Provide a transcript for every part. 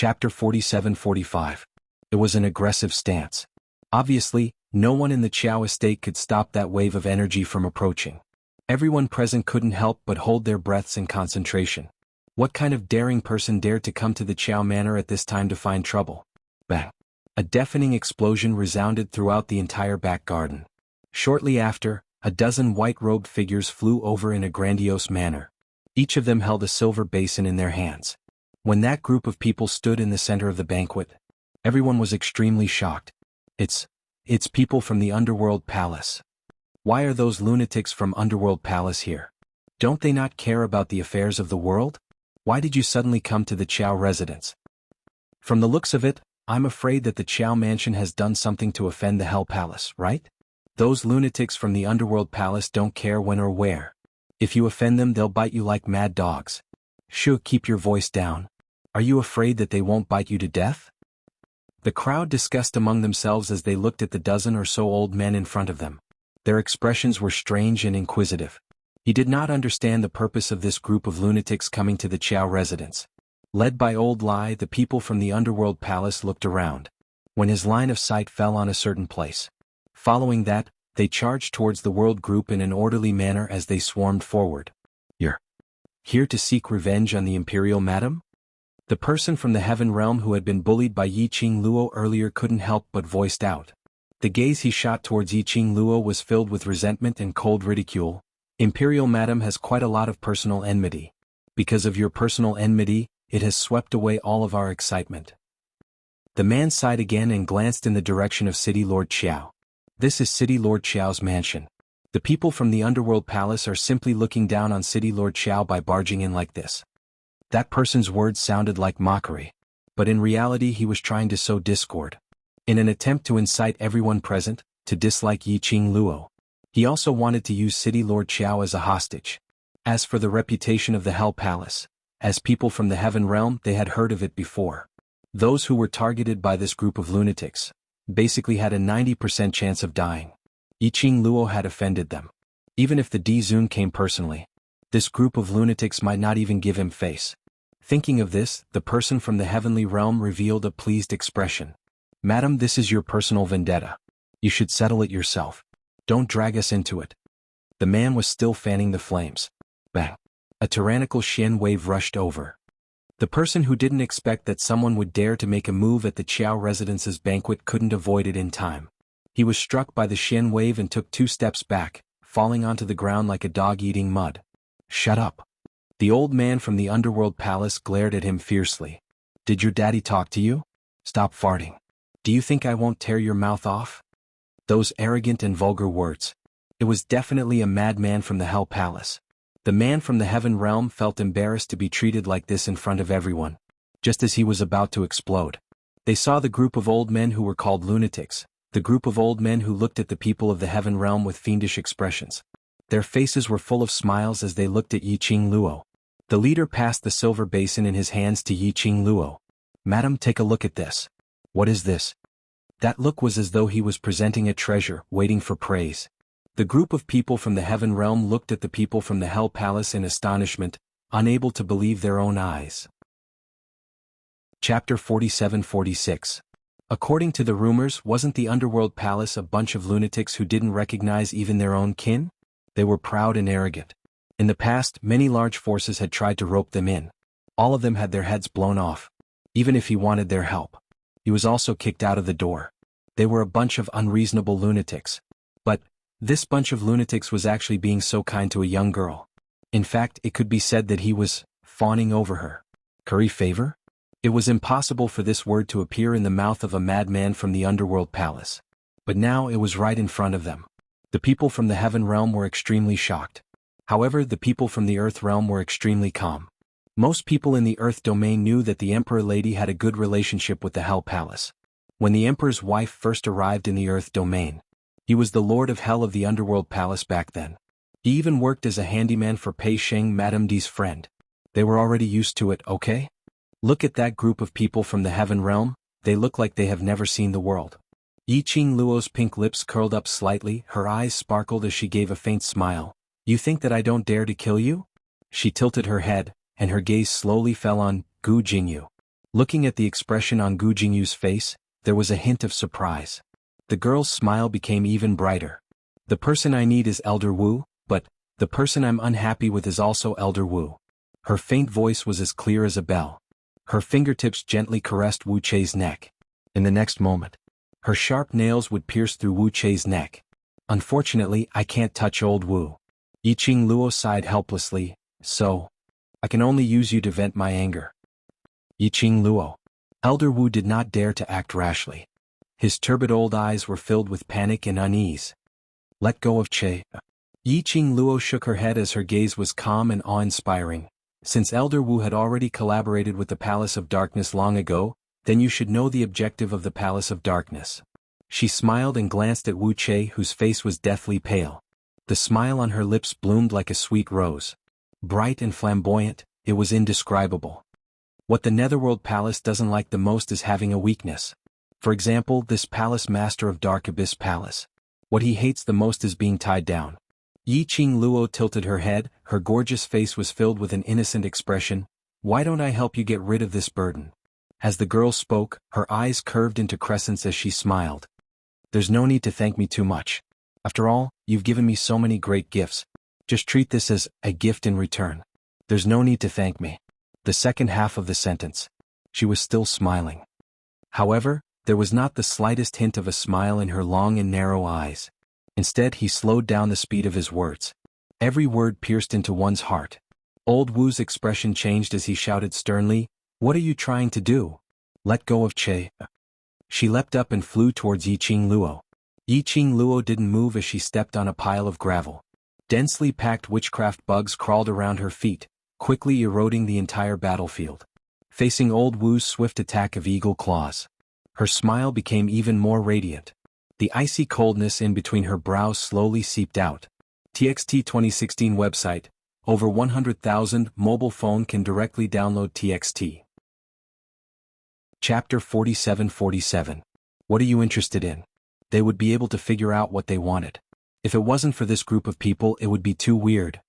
Chapter 47-45. It was an aggressive stance. Obviously, no one in the Qiao estate could stop that wave of energy from approaching. Everyone present couldn't help but hold their breaths in concentration. What kind of daring person dared to come to the Qiao manor at this time to find trouble? Bang! A deafening explosion resounded throughout the entire back garden. Shortly after, a dozen white-robed figures flew over in a grandiose manner. Each of them held a silver basin in their hands. When that group of people stood in the center of the banquet, everyone was extremely shocked. It's people from the Underworld Palace. Why are those lunatics from Underworld Palace here? Don't they not care about the affairs of the world? Why did you suddenly come to the Qiao residence? From the looks of it, I'm afraid that the Qiao mansion has done something to offend the Hell Palace, right? Those lunatics from the Underworld Palace don't care when or where. If you offend them, they'll bite you like mad dogs. Shoo, keep your voice down. Are you afraid that they won't bite you to death? The crowd discussed among themselves as they looked at the dozen or so old men in front of them. Their expressions were strange and inquisitive. He did not understand the purpose of this group of lunatics coming to the Qiao residence. Led by Old Lai, the people from the Underworld Palace looked around. When his line of sight fell on a certain place. Following that, they charged towards the world group in an orderly manner as they swarmed forward. You're here to seek revenge on the Imperial Madam? The person from the Heaven Realm who had been bullied by Yiqing Luo earlier couldn't help but voiced out. The gaze he shot towards Yiqing Luo was filled with resentment and cold ridicule. Imperial Madam has quite a lot of personal enmity. Because of your personal enmity, it has swept away all of our excitement. The man sighed again and glanced in the direction of City Lord Qiao. This is City Lord Qiao's mansion. The people from the Underworld Palace are simply looking down on City Lord Qiao by barging in like this. That person's words sounded like mockery. But in reality he was trying to sow discord. In an attempt to incite everyone present to dislike Yiqing Luo. He also wanted to use City Lord Qiao as a hostage. As for the reputation of the Hell Palace, as people from the Heaven Realm, they had heard of it before. Those who were targeted by this group of lunatics basically had a 90% chance of dying. Yiqing Luo had offended them. Even if the Dizun came personally, this group of lunatics might not even give him face. Thinking of this, the person from the heavenly realm revealed a pleased expression. Madam, this is your personal vendetta. You should settle it yourself. Don't drag us into it. The man was still fanning the flames. Bang! A tyrannical Xian wave rushed over. The person who didn't expect that someone would dare to make a move at the Qiao residence's banquet couldn't avoid it in time. He was struck by the Xian wave and took 2 steps back, falling onto the ground like a dog eating mud. Shut up. The old man from the Underworld Palace glared at him fiercely. Did your daddy talk to you? Stop farting. Do you think I won't tear your mouth off? Those arrogant and vulgar words. It was definitely a madman from the Hell Palace. The man from the Heaven Realm felt embarrassed to be treated like this in front of everyone. Just as he was about to explode. They saw the group of old men who were called lunatics, the group of old men who looked at the people of the Heaven Realm with fiendish expressions. Their faces were full of smiles as they looked at Yiqing Luo. The leader passed the silver basin in his hands to Yiqing Luo. Madam, take a look at this. What is this? That look was as though he was presenting a treasure, waiting for praise. The group of people from the Heaven Realm looked at the people from the Hell Palace in astonishment, unable to believe their own eyes. Chapter 47-46. According to the rumors, wasn't the Underworld Palace a bunch of lunatics who didn't recognize even their own kin? They were proud and arrogant. In the past, many large forces had tried to rope them in. All of them had their heads blown off. Even if he wanted their help. He was also kicked out of the door. They were a bunch of unreasonable lunatics. But this bunch of lunatics was actually being so kind to a young girl. In fact, it could be said that he was fawning over her. Curry favor? It was impossible for this word to appear in the mouth of a madman from the Underworld Palace. But now it was right in front of them. The people from the Heaven Realm were extremely shocked. However, the people from the Earth Realm were extremely calm. Most people in the Earth domain knew that the Emperor Lady had a good relationship with the Hell Palace. When the Emperor's wife first arrived in the Earth domain, he was the Lord of Hell of the Underworld Palace back then. He even worked as a handyman for Pei Sheng, Madame D's friend. They were already used to it, okay? Look at that group of people from the Heaven Realm, they look like they have never seen the world. Yiqing Luo's pink lips curled up slightly, her eyes sparkled as she gave a faint smile. You think that I don't dare to kill you? She tilted her head, and her gaze slowly fell on Gu Jingyu. Looking at the expression on Gu Jingyu's face, there was a hint of surprise. The girl's smile became even brighter. The person I need is Elder Wu, but the person I'm unhappy with is also Elder Wu. Her faint voice was as clear as a bell. Her fingertips gently caressed Wu Chei's neck. In the next moment, her sharp nails would pierce through Wu Chei's neck. Unfortunately, I can't touch old Wu. Yiqing Luo sighed helplessly, so I can only use you to vent my anger. Yiqing Luo. Elder Wu did not dare to act rashly. His turbid old eyes were filled with panic and unease. Let go of Che. Yiqing Luo shook her head as her gaze was calm and awe-inspiring. Since Elder Wu had already collaborated with the Palace of Darkness long ago, then you should know the objective of the Palace of Darkness. She smiled and glanced at Wu Che, whose face was deathly pale. The smile on her lips bloomed like a sweet rose. Bright and flamboyant, it was indescribable. What the Netherworld Palace doesn't like the most is having a weakness. For example, this Palace Master of Dark Abyss Palace. What he hates the most is being tied down. Yiqing Luo tilted her head, her gorgeous face was filled with an innocent expression. Why don't I help you get rid of this burden? As the girl spoke, her eyes curved into crescents as she smiled. There's no need to thank me too much. After all, you've given me so many great gifts. Just treat this as a gift in return. There's no need to thank me. The second half of the sentence. She was still smiling. However, there was not the slightest hint of a smile in her long and narrow eyes. Instead, he slowed down the speed of his words. Every word pierced into one's heart. Old Wu's expression changed as he shouted sternly, "What are you trying to do? Let go of Che." She leapt up and flew towards Yiqing Luo. Yiqing Luo didn't move as she stepped on a pile of gravel. Densely packed witchcraft bugs crawled around her feet, quickly eroding the entire battlefield. Facing old Wu's swift attack of eagle claws, her smile became even more radiant. The icy coldness in between her brows slowly seeped out. TXT 2016 website. Over 100,000 mobile phone can directly download TXT. Chapter 4747. What are you interested in? They would be able to figure out what they wanted. If it wasn't for this group of people, it would be too weird.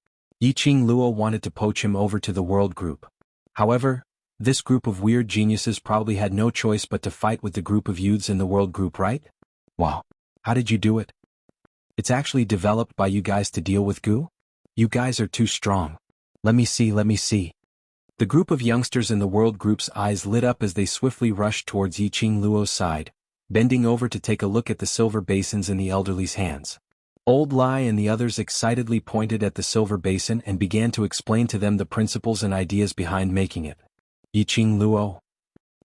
Yiqing Luo wanted to poach him over to the world group. However, this group of weird geniuses probably had no choice but to fight with the group of youths in the world group, right? Wow. How did you do it? It's actually developed by you guys to deal with Gu? You guys are too strong. Let me see. The group of youngsters in the world group's eyes lit up as they swiftly rushed towards Yiqing Luo's side, bending over to take a look at the silver basins in the elderly's hands. Old Lai and the others excitedly pointed at the silver basin and began to explain to them the principles and ideas behind making it. Yiqing Luo.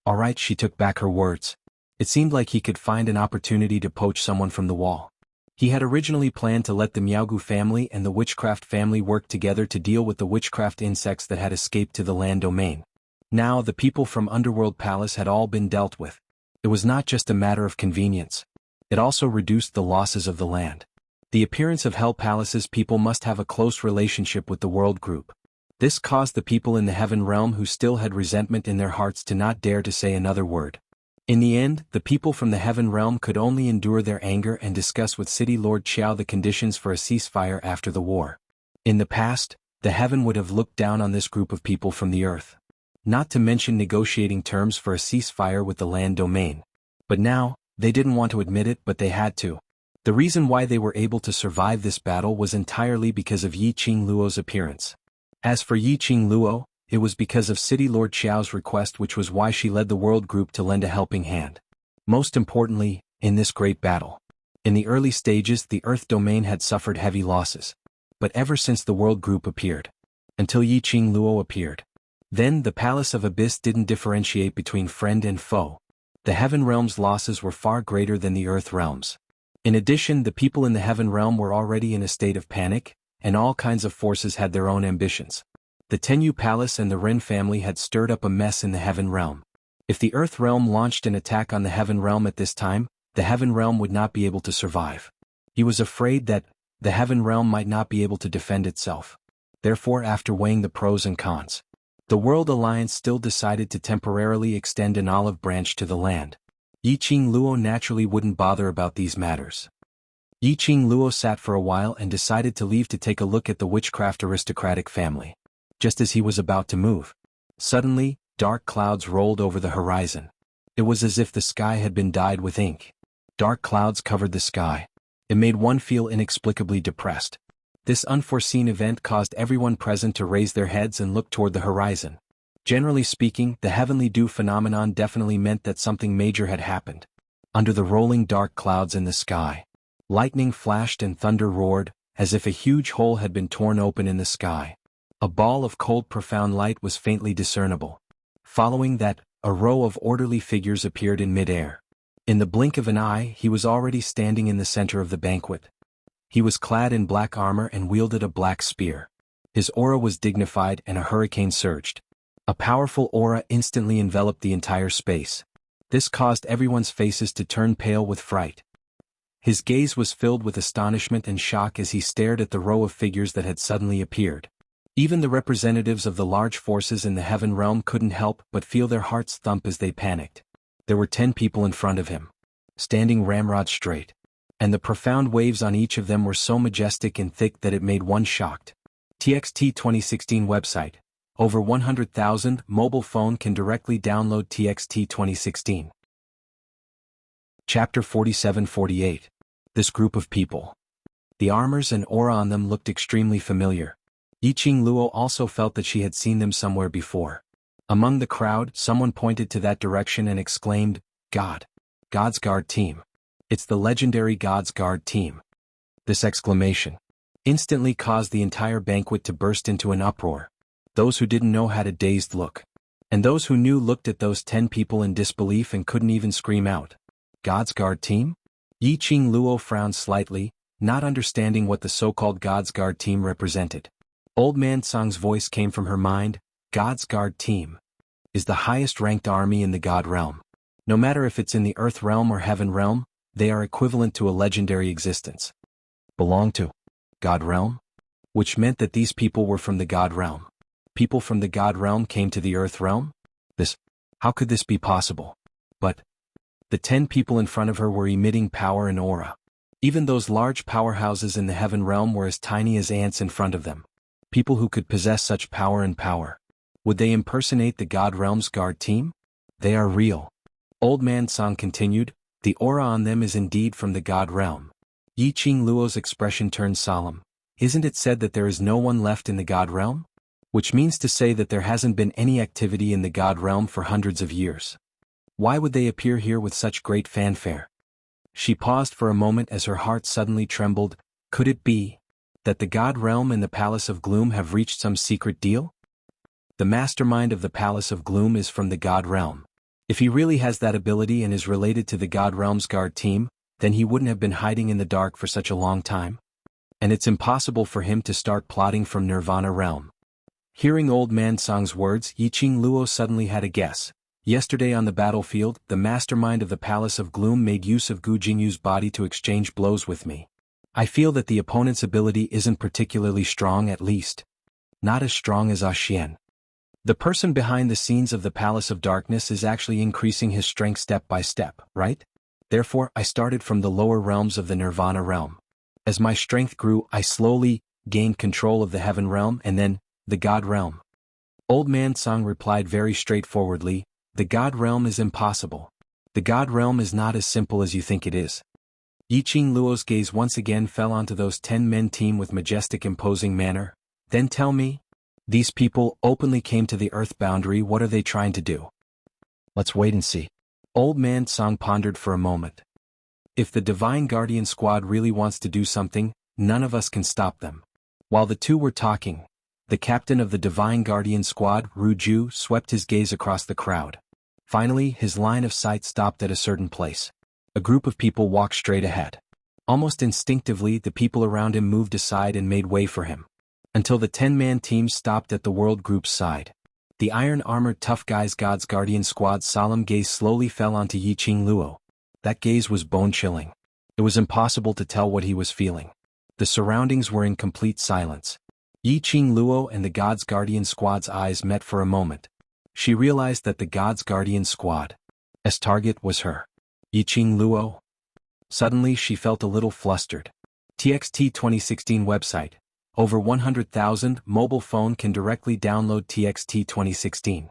All right, she took back her words. It seemed like he could find an opportunity to poach someone from the wall. He had originally planned to let the Miaogu family and the witchcraft family work together to deal with the witchcraft insects that had escaped to the land domain. Now the people from Underworld Palace had all been dealt with. It was not just a matter of convenience. It also reduced the losses of the land. The appearance of Hell Palace's people must have a close relationship with the world group. This caused the people in the Heaven Realm who still had resentment in their hearts to not dare to say another word. In the end, the people from the Heaven Realm could only endure their anger and discuss with City Lord Xiao the conditions for a ceasefire after the war. In the past, the Heaven would have looked down on this group of people from the earth. Not to mention negotiating terms for a ceasefire with the land domain. But now, they didn't want to admit it, but they had to. The reason why they were able to survive this battle was entirely because of Yiqing Luo's appearance. As for Yiqing Luo, it was because of City Lord Xiao's request, which was why she led the world group to lend a helping hand. Most importantly, in this great battle. In the early stages, the Earth domain had suffered heavy losses. But ever since the world group appeared, until Yiqing Luo appeared, then the Palace of Abyss didn't differentiate between friend and foe. The Heaven Realm's losses were far greater than the Earth Realm's. In addition, the people in the Heaven Realm were already in a state of panic, and all kinds of forces had their own ambitions. The Tenyu Palace and the Ren family had stirred up a mess in the Heaven Realm. If the Earth Realm launched an attack on the Heaven Realm at this time, the Heaven Realm would not be able to survive. He was afraid that the Heaven Realm might not be able to defend itself. Therefore, after weighing the pros and cons, the World Alliance still decided to temporarily extend an olive branch to the land. Yiqing Luo naturally wouldn't bother about these matters. Yiqing Luo sat for a while and decided to leave to take a look at the witchcraft aristocratic family. Just as he was about to move, suddenly, Dark clouds rolled over the horizon. It was as if the sky had been dyed with ink. Dark clouds covered the sky. It made one feel inexplicably depressed. This unforeseen event caused everyone present to raise their heads and look toward the horizon. Generally speaking, the heavenly dew phenomenon definitely meant that something major had happened. Under the rolling dark clouds in the sky, lightning flashed and thunder roared, as if a huge hole had been torn open in the sky. A ball of cold profound light was faintly discernible. Following that, a row of orderly figures appeared in midair. In the blink of an eye, he was already standing in the center of the banquet. He was clad in black armor and wielded a black spear. His aura was dignified and a hurricane surged. A powerful aura instantly enveloped the entire space. This caused everyone's faces to turn pale with fright. His gaze was filled with astonishment and shock as he stared at the row of figures that had suddenly appeared. Even the representatives of the large forces in the heaven realm couldn't help but feel their hearts thump as they panicked. There were 10 people in front of him, standing ramrod straight, and the profound waves on each of them were so majestic and thick that it made one shocked. TXT 2016 website. Over 100,000 mobile phone can directly download TXT 2016. Chapter 47-48. This group of people. The armors and aura on them looked extremely familiar. Yiqing Luo also felt that she had seen them somewhere before. Among the crowd, someone pointed to that direction and exclaimed, God's Guard team. It's the legendary God's Guard team. This exclamation instantly caused the entire banquet to burst into an uproar. Those who didn't know had a dazed look. And those who knew looked at those 10 people in disbelief and couldn't even scream out. God's Guard team? Yiqing Luo frowned slightly, not understanding what the so-called God's Guard team represented. Old Man Song's voice came from her mind. God's Guard team is the highest-ranked army in the God realm. No matter if it's in the Earth realm or Heaven realm, they are equivalent to a legendary existence. Belong to God realm? Which meant that these people were from the God realm. People from the God realm came to the Earth realm? How could this be possible? But the 10 people in front of her were emitting power and aura. Even those large powerhouses in the Heaven realm were as tiny as ants in front of them. People who could possess such power and power. Would they impersonate the God realm's guard team? They are real. Old Man Song continued, the aura on them is indeed from the God realm. Yiqing Luo's expression turned solemn. Isn't it said that there is no one left in the God realm? Which means to say that there hasn't been any activity in the God realm for hundreds of years. Why would they appear here with such great fanfare? She paused for a moment as her heart suddenly trembled. Could it be that the God realm and the Palace of Gloom have reached some secret deal? The mastermind of the Palace of Gloom is from the God realm. If he really has that ability and is related to the God realm's guard team, then he wouldn't have been hiding in the dark for such a long time. And it's impossible for him to start plotting from Nirvana realm. Hearing Old Man Song's words, Yiqing Luo suddenly had a guess. Yesterday on the battlefield, the mastermind of the Palace of Gloom made use of Gu Jingyu's body to exchange blows with me. I feel that the opponent's ability isn't particularly strong, at least not as strong as Xian. The person behind the scenes of the Palace of Darkness is actually increasing his strength step by step, right? Therefore, I started from the lower realms of the Nirvana realm. As my strength grew, I slowly gained control of the Heaven realm and then the God realm. Old Man Song replied very straightforwardly, the God realm is impossible. The God realm is not as simple as you think it is. Yiqing Luo's gaze once again fell onto those 10-men team with majestic imposing manner. Then tell me, these people openly came to the Earth boundary, what are they trying to do? Let's wait and see. Old Man Song pondered for a moment. If the Divine Guardian Squad really wants to do something, none of us can stop them. While the two were talking, the captain of the Divine Guardian Squad, Ruju, swept his gaze across the crowd. Finally, his line of sight stopped at a certain place. A group of people walked straight ahead. Almost instinctively, the people around him moved aside and made way for him. Until the 10-man team stopped at the world group's side. The iron-armored tough guys God's Guardian Squad's solemn gaze slowly fell onto Yiqing Luo. That gaze was bone-chilling. It was impossible to tell what he was feeling. The surroundings were in complete silence. Yiqing Luo and the God's Guardian Squad's eyes met for a moment. She realized that the God's Guardian Squad's target was her. Yiqing Luo. Suddenly she felt a little flustered. TXT 2016 website. Over 100,000 mobile phone can directly download TXT 2016.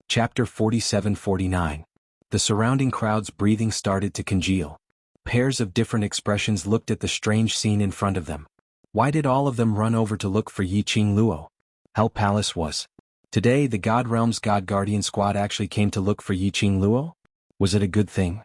Chapter 47-49. The surrounding crowd's breathing started to congeal. Pairs of different expressions looked at the strange scene in front of them. Why did all of them run over to look for Yiqing Luo? Hell Palace was. Today the God Realm's God Guardian squad actually came to look for Yiqing Luo? Was it a good thing?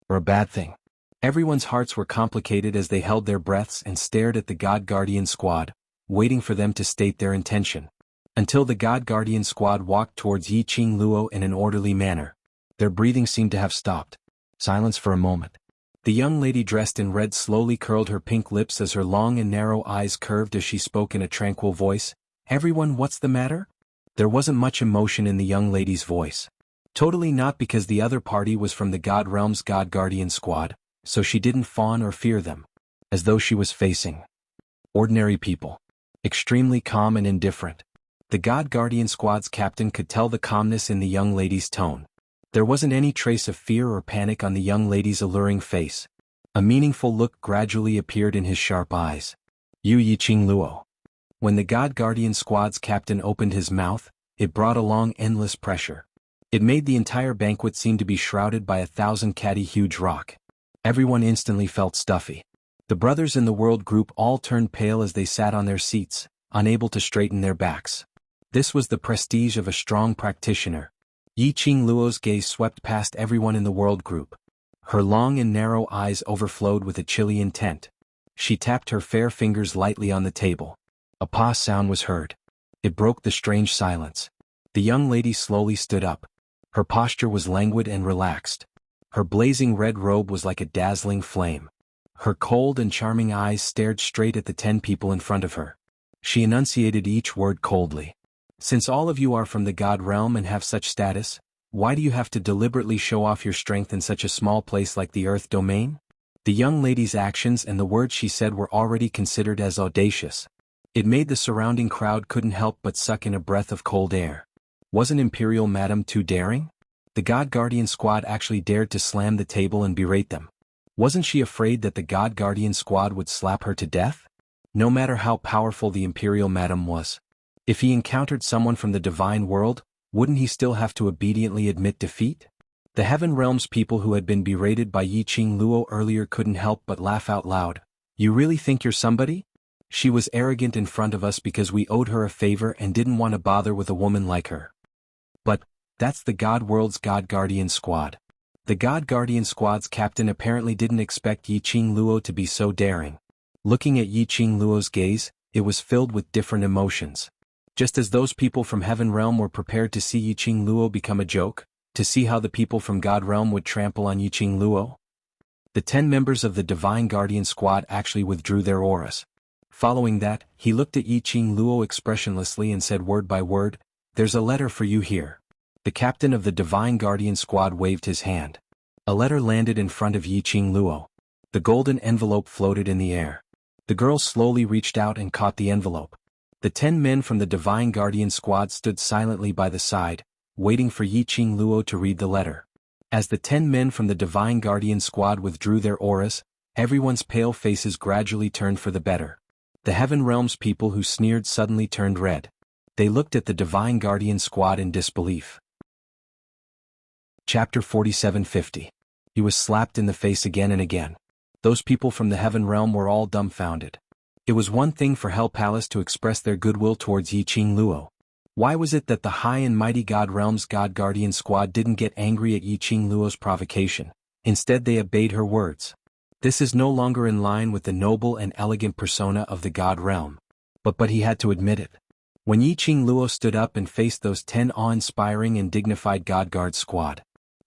Or a bad thing? Everyone's hearts were complicated as they held their breaths and stared at the God Guardian squad, waiting for them to state their intention. Until the God Guardian squad walked towards Yiqing Luo in an orderly manner. Their breathing seemed to have stopped. Silence for a moment. The young lady dressed in red slowly curled her pink lips as her long and narrow eyes curved as she spoke in a tranquil voice. Everyone, what's the matter? There wasn't much emotion in the young lady's voice. Totally not, because the other party was from the God Realm's God Guardian squad, so she didn't fawn or fear them. As though she was facing ordinary people. Extremely calm and indifferent. The God Guardian squad's captain could tell the calmness in the young lady's tone. There wasn't any trace of fear or panic on the young lady's alluring face. A meaningful look gradually appeared in his sharp eyes. You Yiqing Luo. When the God Guardian squad's captain opened his mouth, it brought along endless pressure. It made the entire banquet seem to be shrouded by 1,000 catty huge rock. Everyone instantly felt stuffy. The brothers in the world group all turned pale as they sat on their seats, unable to straighten their backs. This was the prestige of a strong practitioner. Yiqing Luo's gaze swept past everyone in the world group. Her long and narrow eyes overflowed with a chilly intent. She tapped her fair fingers lightly on the table. A pause sound was heard. It broke the strange silence. The young lady slowly stood up. Her posture was languid and relaxed. Her blazing red robe was like a dazzling flame. Her cold and charming eyes stared straight at the 10 people in front of her. She enunciated each word coldly. Since all of you are from the God Realm and have such status, why do you have to deliberately show off your strength in such a small place like the Earth domain? The young lady's actions and the words she said were already considered as audacious. It made the surrounding crowd couldn't help but suck in a breath of cold air. Wasn't Imperial Madam too daring? The God Guardian squad actually dared to slam the table and berate them. Wasn't she afraid that the God Guardian squad would slap her to death? No matter how powerful the Imperial Madam was. If he encountered someone from the divine world, wouldn't he still have to obediently admit defeat? The Heaven Realm's people who had been berated by Yiqing Luo earlier couldn't help but laugh out loud. You really think you're somebody? She was arrogant in front of us because we owed her a favor and didn't want to bother with a woman like her. But that's the God World's God Guardian squad. The God Guardian squad's captain apparently didn't expect Yiqing Luo to be so daring. Looking at Yiqing Luo's gaze, it was filled with different emotions. Just as those people from Heaven Realm were prepared to see Yiqing Luo become a joke, to see how the people from God Realm would trample on Yiqing Luo. The 10 members of the Divine Guardian squad actually withdrew their auras. Following that, he looked at Yiqing Luo expressionlessly and said word by word, "There's a letter for you here." The captain of the Divine Guardian squad waved his hand. A letter landed in front of Yiqing Luo. The golden envelope floated in the air. The girl slowly reached out and caught the envelope. The 10 men from the Divine Guardian squad stood silently by the side, waiting for Yiqing Luo to read the letter. As the 10 men from the Divine Guardian squad withdrew their auras, everyone's pale faces gradually turned for the better. The Heaven Realm's people who sneered suddenly turned red. They looked at the Divine Guardian squad in disbelief. Chapter 47-50. He was slapped in the face again and again. Those people from the Heaven Realm were all dumbfounded. It was one thing for Hell Palace to express their goodwill towards Yiqing Luo. Why was it that the high and mighty God Realm's God Guardian squad didn't get angry at Yiqing Luo's provocation? Instead they obeyed her words. This is no longer in line with the noble and elegant persona of the God Realm. But he had to admit it. When Yiqing Luo stood up and faced those 10 awe-inspiring and dignified God Guard squad,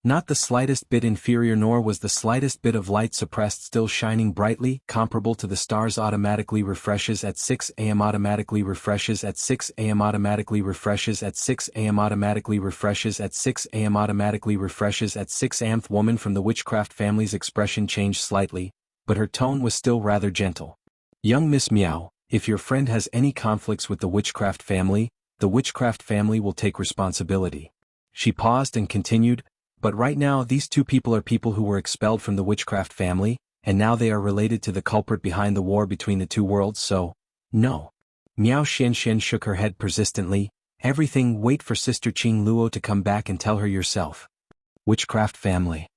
not the slightest bit inferior, nor was the slightest bit of light suppressed, still shining brightly, comparable to the stars. Automatically refreshes at 6 a.m. Automatically refreshes at 6 a.m. Automatically refreshes at 6 a.m. Automatically refreshes at 6 a.m. Automatically refreshes at 6 a.m. The woman from the witchcraft family's expression changed slightly, but her tone was still rather gentle. Young Miss Meow, if your friend has any conflicts with the witchcraft family, the witchcraft family will take responsibility. She paused and continued, but right now these 2 people are people who were expelled from the witchcraft family, and now they are related to the culprit behind the war between the 2 worlds, so, no. Miao Xianxia shook her head persistently, Everything. Wait for Sister Qing Luo to come back and tell her yourself. Witchcraft family.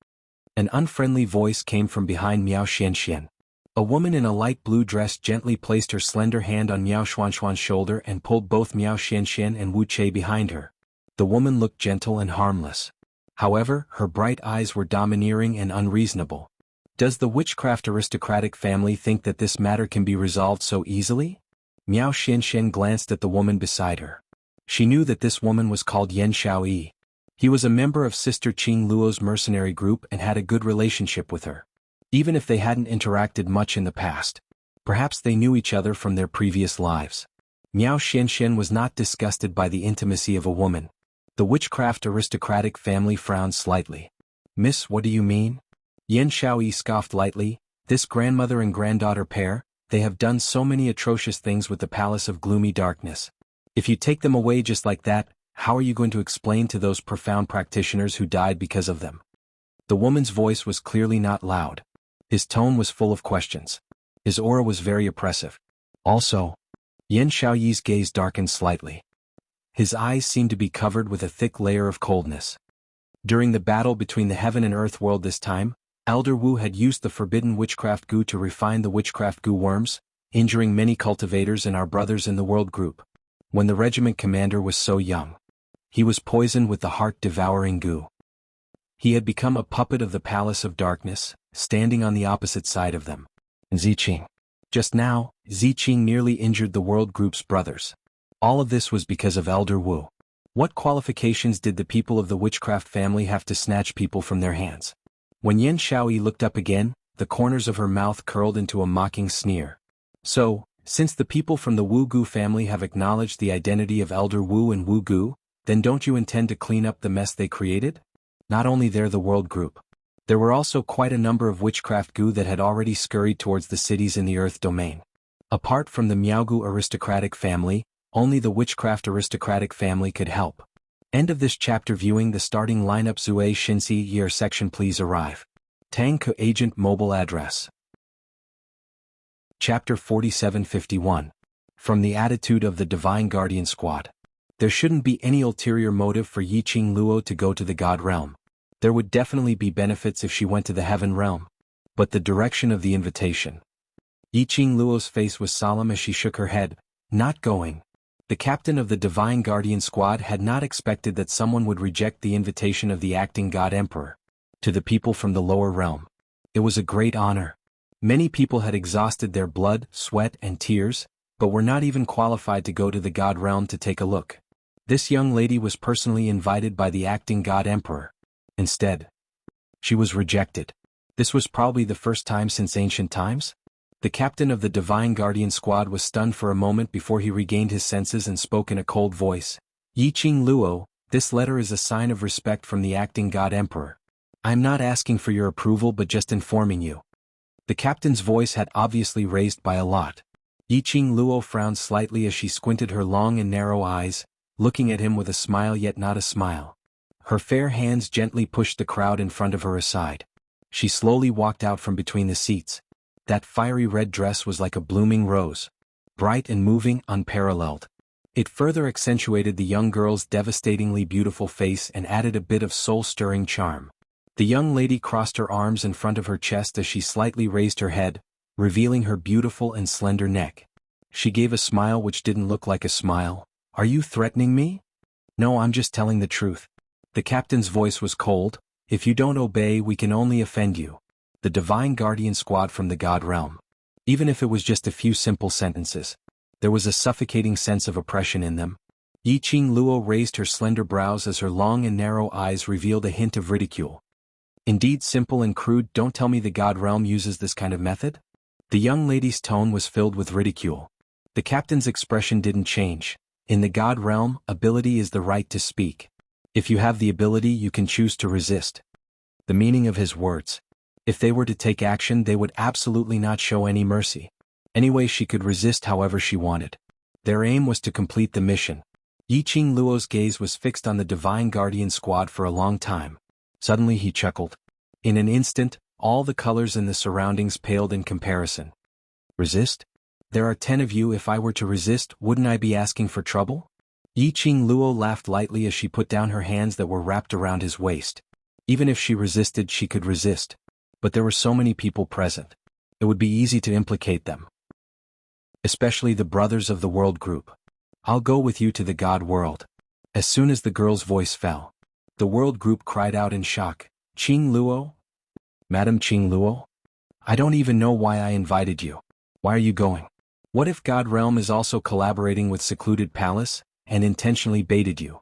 An unfriendly voice came from behind Miao Xianxian. A woman in a light blue dress gently placed her slender hand on Miao Xuanhuan's shoulder and pulled both Miao Xianxian and Wu Che behind her. The woman looked gentle and harmless. However, her bright eyes were domineering and unreasonable. Does the witchcraft aristocratic family think that this matter can be resolved so easily? Miao Xianxian glanced at the woman beside her. She knew that this woman was called Yan Xiaoyi. He was a member of Sister Qing Luo's mercenary group and had a good relationship with her. Even if they hadn't interacted much in the past, perhaps they knew each other from their previous lives. Miao Xianxian was not disgusted by the intimacy of a woman. The witchcraft aristocratic family frowned slightly. Miss, what do you mean? Yan Xiaoyi scoffed lightly. This grandmother and granddaughter pair, they have done so many atrocious things with the palace of gloomy darkness. If you take them away just like that, how are you going to explain to those profound practitioners who died because of them? The woman's voice was clearly not loud. His tone was full of questions. His aura was very oppressive. Also, Yan Xiaoyi's gaze darkened slightly. His eyes seemed to be covered with a thick layer of coldness. During the battle between the heaven and earth world this time, Elder Wu had used the forbidden witchcraft goo to refine the witchcraft goo worms, injuring many cultivators and our brothers in the world group. When the regiment commander was so young, he was poisoned with the heart-devouring goo. He had become a puppet of the palace of darkness, standing on the opposite side of them. Ziqing. Just now, Ziqing nearly injured the world group's brothers. All of this was because of Elder Wu. What qualifications did the people of the witchcraft family have to snatch people from their hands? When Yan Xiaoyi looked up again, the corners of her mouth curled into a mocking sneer. So, since the people from the Wu Gu family have acknowledged the identity of Elder Wu and Wu Gu, then don't you intend to clean up the mess they created? Not only they're the world group. There were also quite a number of witchcraft Gu that had already scurried towards the cities in the Earth domain. Apart from the Miaogu aristocratic family, only the witchcraft aristocratic family could help. End of this chapter. Viewing the starting lineup. Zue Shinsi Year section. Please arrive. Tang Ke Agent Mobile Address. Chapter 4751. From the Attitude of the Divine Guardian Squad. There shouldn't be any ulterior motive for Yiqing Luo to go to the God realm. There would definitely be benefits if she went to the heaven realm. But the direction of the invitation. Yiqing Luo's face was solemn as she shook her head. Not going. The captain of the Divine Guardian Squad had not expected that someone would reject the invitation of the acting God Emperor. To the people from the lower realm, it was a great honor. Many people had exhausted their blood, sweat, and tears, but were not even qualified to go to the God realm to take a look. This young lady was personally invited by the acting God Emperor. Instead, she was rejected. This was probably the first time since ancient times. The captain of the Divine Guardian Squad was stunned for a moment before he regained his senses and spoke in a cold voice. Yiqing Luo, this letter is a sign of respect from the acting God Emperor. I am not asking for your approval but just informing you. The captain's voice had obviously raised by a lot. Yiqing Luo frowned slightly as she squinted her long and narrow eyes, looking at him with a smile yet not a smile. Her fair hands gently pushed the crowd in front of her aside. She slowly walked out from between the seats. That fiery red dress was like a blooming rose. Bright and moving, unparalleled. It further accentuated the young girl's devastatingly beautiful face and added a bit of soul-stirring charm. The young lady crossed her arms in front of her chest as she slightly raised her head, revealing her beautiful and slender neck. She gave a smile which didn't look like a smile. Are you threatening me? No, I'm just telling the truth. The captain's voice was cold. If you don't obey, we can only offend you. The Divine Guardian Squad from the God realm. Even if it was just a few simple sentences, there was a suffocating sense of oppression in them. Yiqing Luo raised her slender brows as her long and narrow eyes revealed a hint of ridicule. Indeed, simple and crude. Don't tell me the God realm uses this kind of method? The young lady's tone was filled with ridicule. The captain's expression didn't change. In the God realm, ability is the right to speak. If you have the ability, you can choose to resist. The meaning of his words. If they were to take action, they would absolutely not show any mercy. Anyway, she could resist however she wanted. Their aim was to complete the mission. Yiqing Luo's gaze was fixed on the Divine Guardian Squad for a long time. Suddenly he chuckled. In an instant, all the colors in the surroundings paled in comparison. Resist? There are 10 of you. If I were to resist, wouldn't I be asking for trouble? Yi Qingluo laughed lightly as she put down her hands that were wrapped around his waist. Even if she resisted, she could resist. But there were so many people present. It would be easy to implicate them. Especially the brothers of the world group. I'll go with you to the god world. As soon as the girl's voice fell, the world group cried out in shock. Qingluo? Madam Qingluo? I don't even know why I invited you. Why are you going? What if God Realm is also collaborating with Secluded Palace, and intentionally baited you?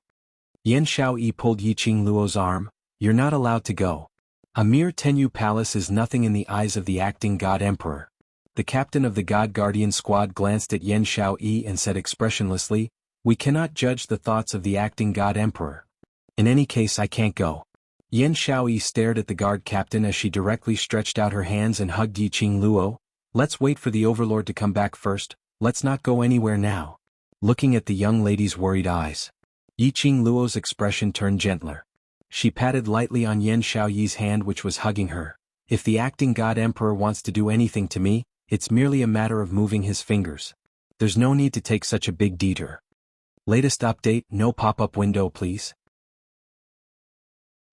Yan Xiaoyi pulled Yi Qingluo's arm. You're not allowed to go. A mere Tenyu Palace is nothing in the eyes of the acting God Emperor. The captain of the God Guardian squad glanced at Yan Xiaoyi and said expressionlessly, we cannot judge the thoughts of the acting God Emperor. In any case, I can't go. Yan Xiaoyi stared at the guard captain as she directly stretched out her hands and hugged Yi Qingluo. Let's wait for the overlord to come back first, let's not go anywhere now. Looking at the young lady's worried eyes, Yi Qingluo's expression turned gentler. She patted lightly on Yan Xiaoyi's hand which was hugging her. If the acting God Emperor wants to do anything to me, it's merely a matter of moving his fingers. There's no need to take such a big detour. Latest update, no pop-up window please.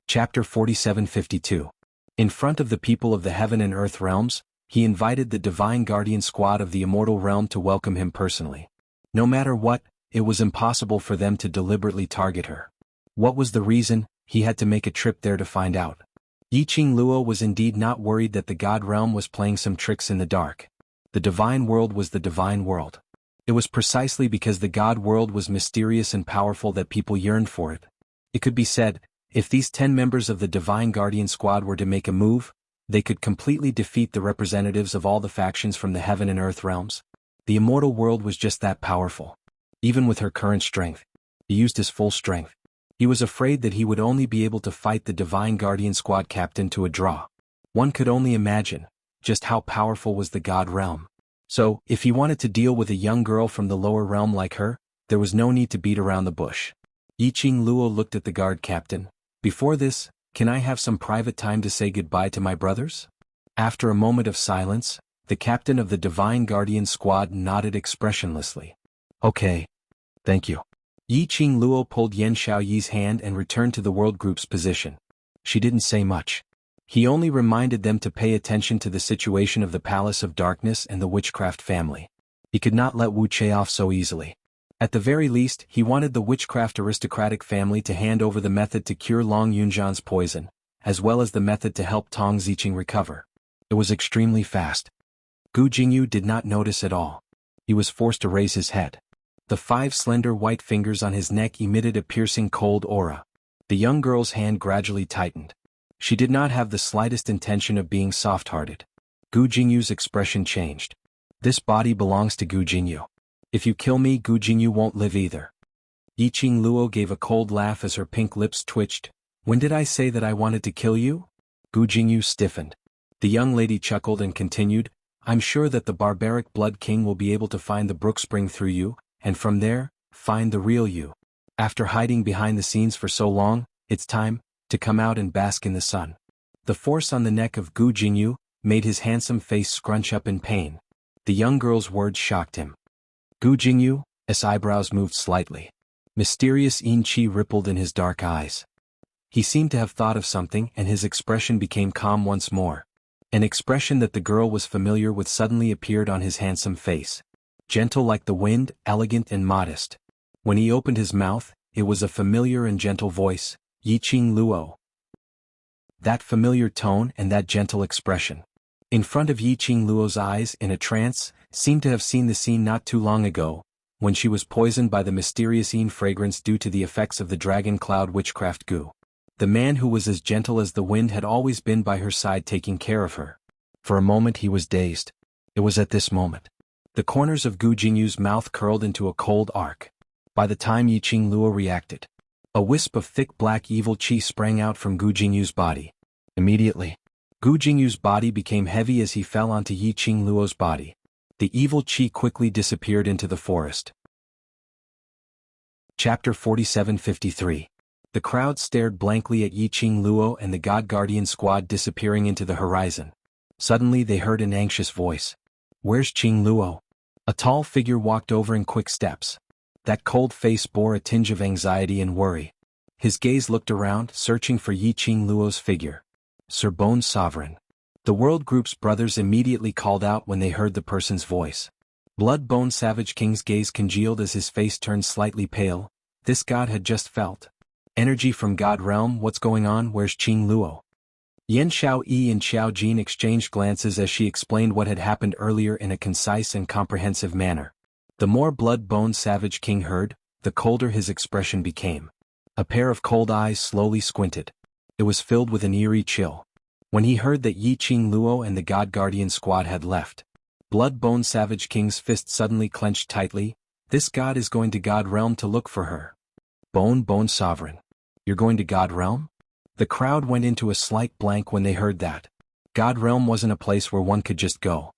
Chapter 4752. In front of the people of the heaven and earth realms, he invited the divine guardian squad of the immortal realm to welcome him personally. No matter what, it was impossible for them to deliberately target her. What was the reason? He had to make a trip there to find out. Yi Qingluo was indeed not worried that the God Realm was playing some tricks in the dark. The divine world was the divine world. It was precisely because the God world was mysterious and powerful that people yearned for it. It could be said, if these 10 members of the divine guardian squad were to make a move, they could completely defeat the representatives of all the factions from the heaven and earth realms. The immortal world was just that powerful. Even with her current strength, he used his full strength. He was afraid that he would only be able to fight the divine guardian squad captain to a draw. One could only imagine just how powerful was the God realm. So, if he wanted to deal with a young girl from the lower realm like her, there was no need to beat around the bush. Yi Qingluo looked at the guard captain. Before this, can I have some private time to say goodbye to my brothers? After a moment of silence, the captain of the divine guardian squad nodded expressionlessly. Okay. Thank you. Yi Qingluo pulled Yan Xiaoyi's hand and returned to the world group's position. She didn't say much. He only reminded them to pay attention to the situation of the Palace of Darkness and the witchcraft family. He could not let Wuxia off so easily. At the very least, he wanted the witchcraft aristocratic family to hand over the method to cure Long Yunzhan's poison, as well as the method to help Tong Ziqing recover. It was extremely fast. Gu Jingyu did not notice at all. He was forced to raise his head. The 5 slender white fingers on his neck emitted a piercing cold aura. The young girl's hand gradually tightened. She did not have the slightest intention of being soft-hearted. Gu Jingyu's expression changed. This body belongs to Gu Jingyu. If you kill me, Gu Jingyu won't live either. Yi Qingluo gave a cold laugh as her pink lips twitched. When did I say that I wanted to kill you? Gu Jingyu stiffened. The young lady chuckled and continued, I'm sure that the barbaric Blood King will be able to find the brook spring through you, and from there, find the real you. After hiding behind the scenes for so long, it's time to come out and bask in the sun. The force on the neck of Gu Jingyu made his handsome face scrunch up in pain. The young girl's words shocked him. Gu Jingyu's eyebrows moved slightly. Mysterious yin qi rippled in his dark eyes. He seemed to have thought of something and his expression became calm once more. An expression that the girl was familiar with suddenly appeared on his handsome face. Gentle like the wind, elegant and modest. When he opened his mouth, it was a familiar and gentle voice, Yi Qingluo. That familiar tone and that gentle expression. In front of Yi Qingluo's eyes, in a trance, seemed to have seen the scene not too long ago, when she was poisoned by the mysterious yin fragrance due to the effects of the dragon cloud witchcraft goo. The man who was as gentle as the wind had always been by her side taking care of her. For a moment he was dazed. It was at this moment. The corners of Gu Jingyu's mouth curled into a cold arc. By the time Yi Qingluo reacted, a wisp of thick black evil qi sprang out from Gu Jingyu's body. Immediately, Gu Jingyu's body became heavy as he fell onto Yi Qingluo's body. The evil qi quickly disappeared into the forest. Chapter 4753. The crowd stared blankly at Yi Qingluo and the God Guardian squad disappearing into the horizon. Suddenly they heard an anxious voice. Where's Qingluo? A tall figure walked over in quick steps. That cold face bore a tinge of anxiety and worry. His gaze looked around, searching for Yi Qingluo's figure. Sir Bone Sovereign. The World Group's brothers immediately called out when they heard the person's voice. Blood Bone Savage King's gaze congealed as his face turned slightly pale. This god had just felt energy from God Realm. What's going on? Where's Qingluo? Yan Xiao Yi and Xiao Jin exchanged glances as she explained what had happened earlier in a concise and comprehensive manner. The more Blood Bone Savage King heard, the colder his expression became. A pair of cold eyes slowly squinted. It was filled with an eerie chill. When he heard that Yi Qingluo and the God Guardian squad had left, Blood Bone Savage King's fist suddenly clenched tightly. This god is going to God Realm to look for her. Bone Sovereign. You're going to God Realm? The crowd went into a slight blank when they heard that. God Realm wasn't a place where one could just go.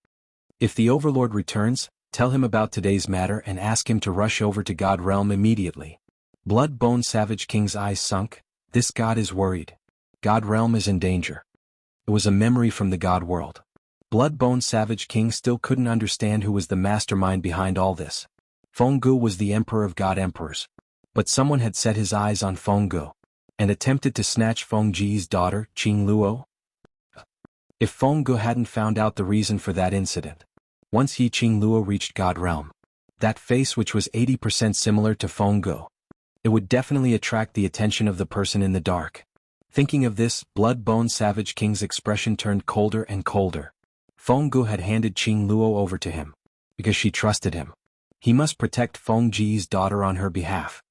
If the Overlord returns, tell him about today's matter and ask him to rush over to God Realm immediately. Blood Bone Savage King's eyes sunk. This god is worried. God Realm is in danger. It was a memory from the God World. Blood Bone Savage King still couldn't understand who was the mastermind behind all this. Fenggu was the emperor of God Emperors. But someone had set his eyes on Fenggu and attempted to snatch Fengji's daughter, Qingluo. If Fenggu hadn't found out the reason for that incident. Once Yi Qingluo reached God Realm, that face which was 80% similar to Fenggu, it would definitely attract the attention of the person in the dark. Thinking of this, Blood Bone Savage King's expression turned colder and colder. Fenggu had handed Qingluo over to him because she trusted him. He must protect Fengji's daughter on her behalf.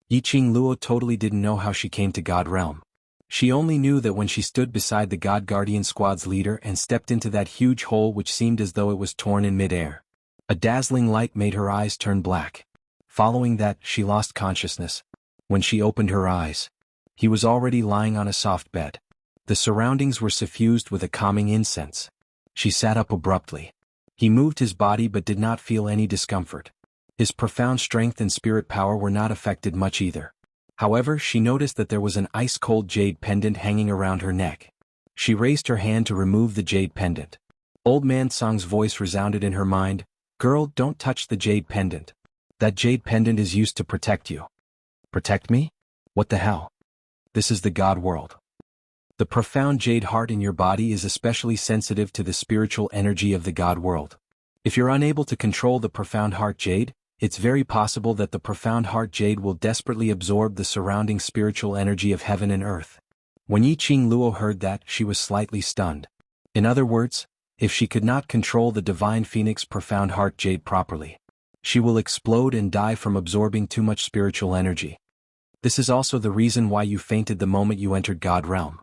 Yi Qingluo totally didn't know how she came to God Realm. She only knew that when she stood beside the God Guardian squad's leader and stepped into that huge hole which seemed as though it was torn in midair, a dazzling light made her eyes turn black. Following that, she lost consciousness. When she opened her eyes, he was already lying on a soft bed. The surroundings were suffused with a calming incense. She sat up abruptly. He moved his body but did not feel any discomfort. His profound strength and spirit power were not affected much either. However, she noticed that there was an ice-cold jade pendant hanging around her neck. She raised her hand to remove the jade pendant. Old Man Song's voice resounded in her mind. Girl, don't touch the jade pendant. That jade pendant is used to protect you. Protect me? What the hell? This is the God World. The profound jade heart in your body is especially sensitive to the spiritual energy of the God World. If you're unable to control the profound heart jade, it's very possible that the profound heart jade will desperately absorb the surrounding spiritual energy of heaven and earth. When Yi Qingluo heard that, she was slightly stunned. In other words, if she could not control the divine phoenix profound heart jade properly, she will explode and die from absorbing too much spiritual energy. This is also the reason why you fainted the moment you entered God Realm.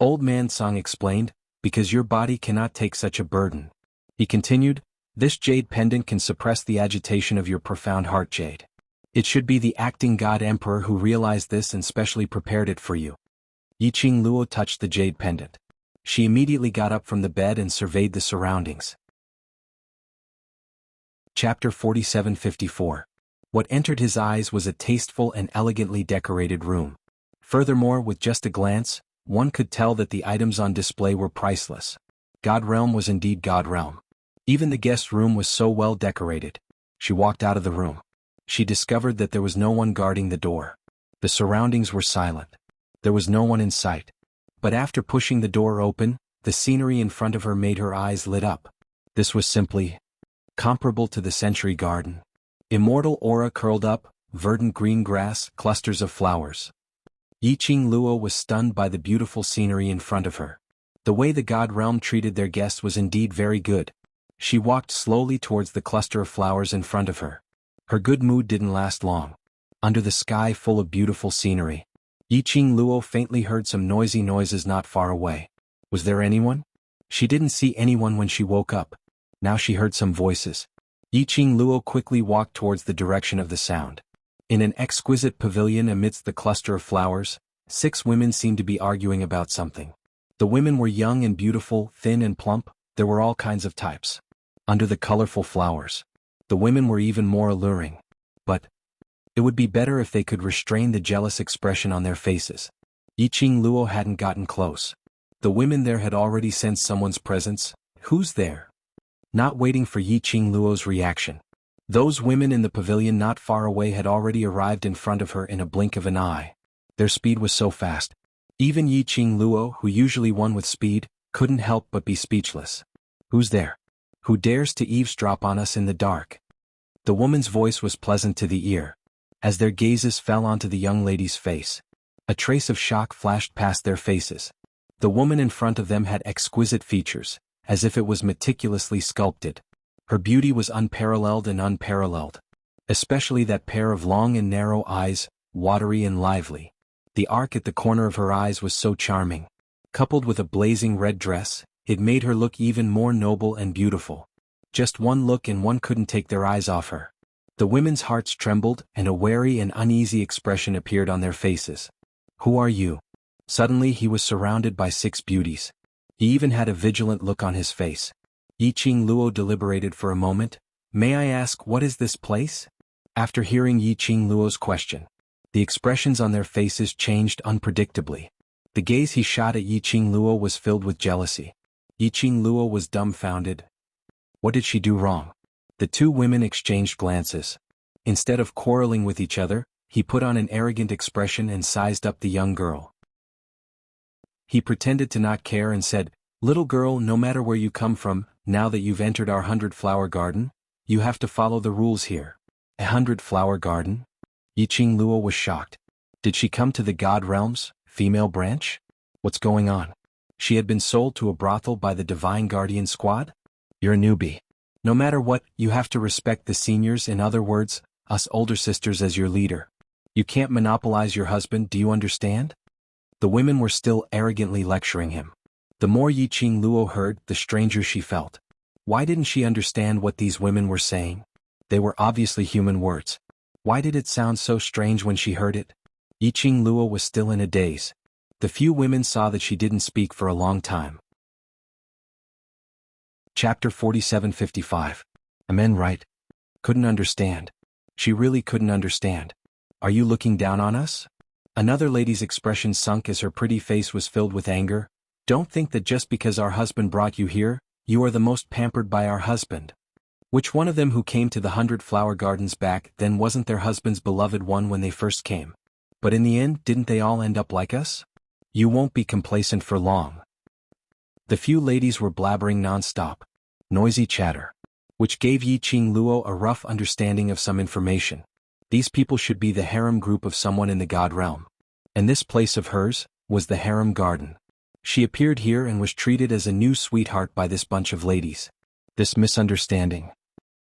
Old Man Song explained, because your body cannot take such a burden. He continued, this jade pendant can suppress the agitation of your profound heart jade. It should be the acting God Emperor who realized this and specially prepared it for you. Yi Qingluo touched the jade pendant. She immediately got up from the bed and surveyed the surroundings. Chapter 4754. What entered his eyes was a tasteful and elegantly decorated room. Furthermore, with just a glance, one could tell that the items on display were priceless. God Realm was indeed God Realm. Even the guest room was so well decorated. She walked out of the room. She discovered that there was no one guarding the door. The surroundings were silent. There was no one in sight. But after pushing the door open, the scenery in front of her made her eyes lit up. This was simply comparable to the Century Garden. Immortal aura curled up, verdant green grass, clusters of flowers. Yi Qingluo was stunned by the beautiful scenery in front of her. The way the God Realm treated their guests was indeed very good. She walked slowly towards the cluster of flowers in front of her. Her good mood didn't last long. Under the sky full of beautiful scenery, Yi Qingluo faintly heard some noisy noises not far away. Was there anyone? She didn't see anyone when she woke up. Now she heard some voices. Yi Qingluo quickly walked towards the direction of the sound. In an exquisite pavilion amidst the cluster of flowers, 6 women seemed to be arguing about something. The women were young and beautiful, thin and plump. There were all kinds of types. Under the colorful flowers, the women were even more alluring. But it would be better if they could restrain the jealous expression on their faces. Yi Qingluo hadn't gotten close. The women there had already sensed someone's presence. Who's there? Not waiting for Yi Qingluo's reaction, Those women in the pavilion not far away had already arrived in front of her in a blink of an eye. Their speed was so fast. Even Yi Qing Luo, who usually won with speed, couldn't help but be speechless. "Who's there? Who dares to eavesdrop on us in the dark?" The woman's voice was pleasant to the ear. As their gazes fell onto the young lady's face, a trace of shock flashed past their faces. The woman in front of them had exquisite features, as if it was meticulously sculpted. Her beauty was unparalleled and unparalleled. Especially that pair of long and narrow eyes, watery and lively. The arc at the corner of her eyes was so charming. Coupled with a blazing red dress, it made her look even more noble and beautiful. Just one look and one couldn't take their eyes off her. The women's hearts trembled and a wary and uneasy expression appeared on their faces. "Who are you?" Suddenly he was surrounded by 6 beauties. He even had a vigilant look on his face. Yi Qing Luo deliberated for a moment. "May I ask, what is this place?" After hearing Yi Qing Luo's question, the expressions on their faces changed unpredictably. The gaze he shot at Yi Qing Luo was filled with jealousy. Yi Qing Luo was dumbfounded. What did she do wrong? The 2 women exchanged glances. Instead of quarreling with each other, he put on an arrogant expression and sized up the young girl. He pretended to not care and said, "Little girl, no matter where you come from, now that you've entered our 100-flower garden, you have to follow the rules here." A 100-flower garden? Yi Qing Luo was shocked. Did she come to the God Realms, female branch? What's going on? She had been sold to a brothel by the Divine Guardian Squad? You're a newbie. No matter what, you have to respect the seniors, in other words, us older sisters, as your leader. You can't monopolize your husband, do you understand? The women were still arrogantly lecturing him. The more Yi Qing Luo heard, the stranger she felt. Why didn't she understand what these women were saying? They were obviously human words. Why did it sound so strange when she heard it? Yi Qing Luo was still in a daze. The few women saw that she didn't speak for a long time. Chapter 4755. Amen, right? Couldn't understand. She really couldn't understand. Are you looking down on us? Another lady's expression sunk as her pretty face was filled with anger. Don't think that just because our husband brought you here, you are the most pampered by our husband. Which one of them who came to the 100-flower gardens back then wasn't their husband's beloved one when they first came? But in the end, didn't they all end up like us? You won't be complacent for long. The few ladies were blabbering non-stop. Noisy chatter. Which gave Yi Qing Luo a rough understanding of some information. These people should be the harem group of someone in the God realm. And this place of hers was the harem garden. She appeared here and was treated as a new sweetheart by this bunch of ladies. This misunderstanding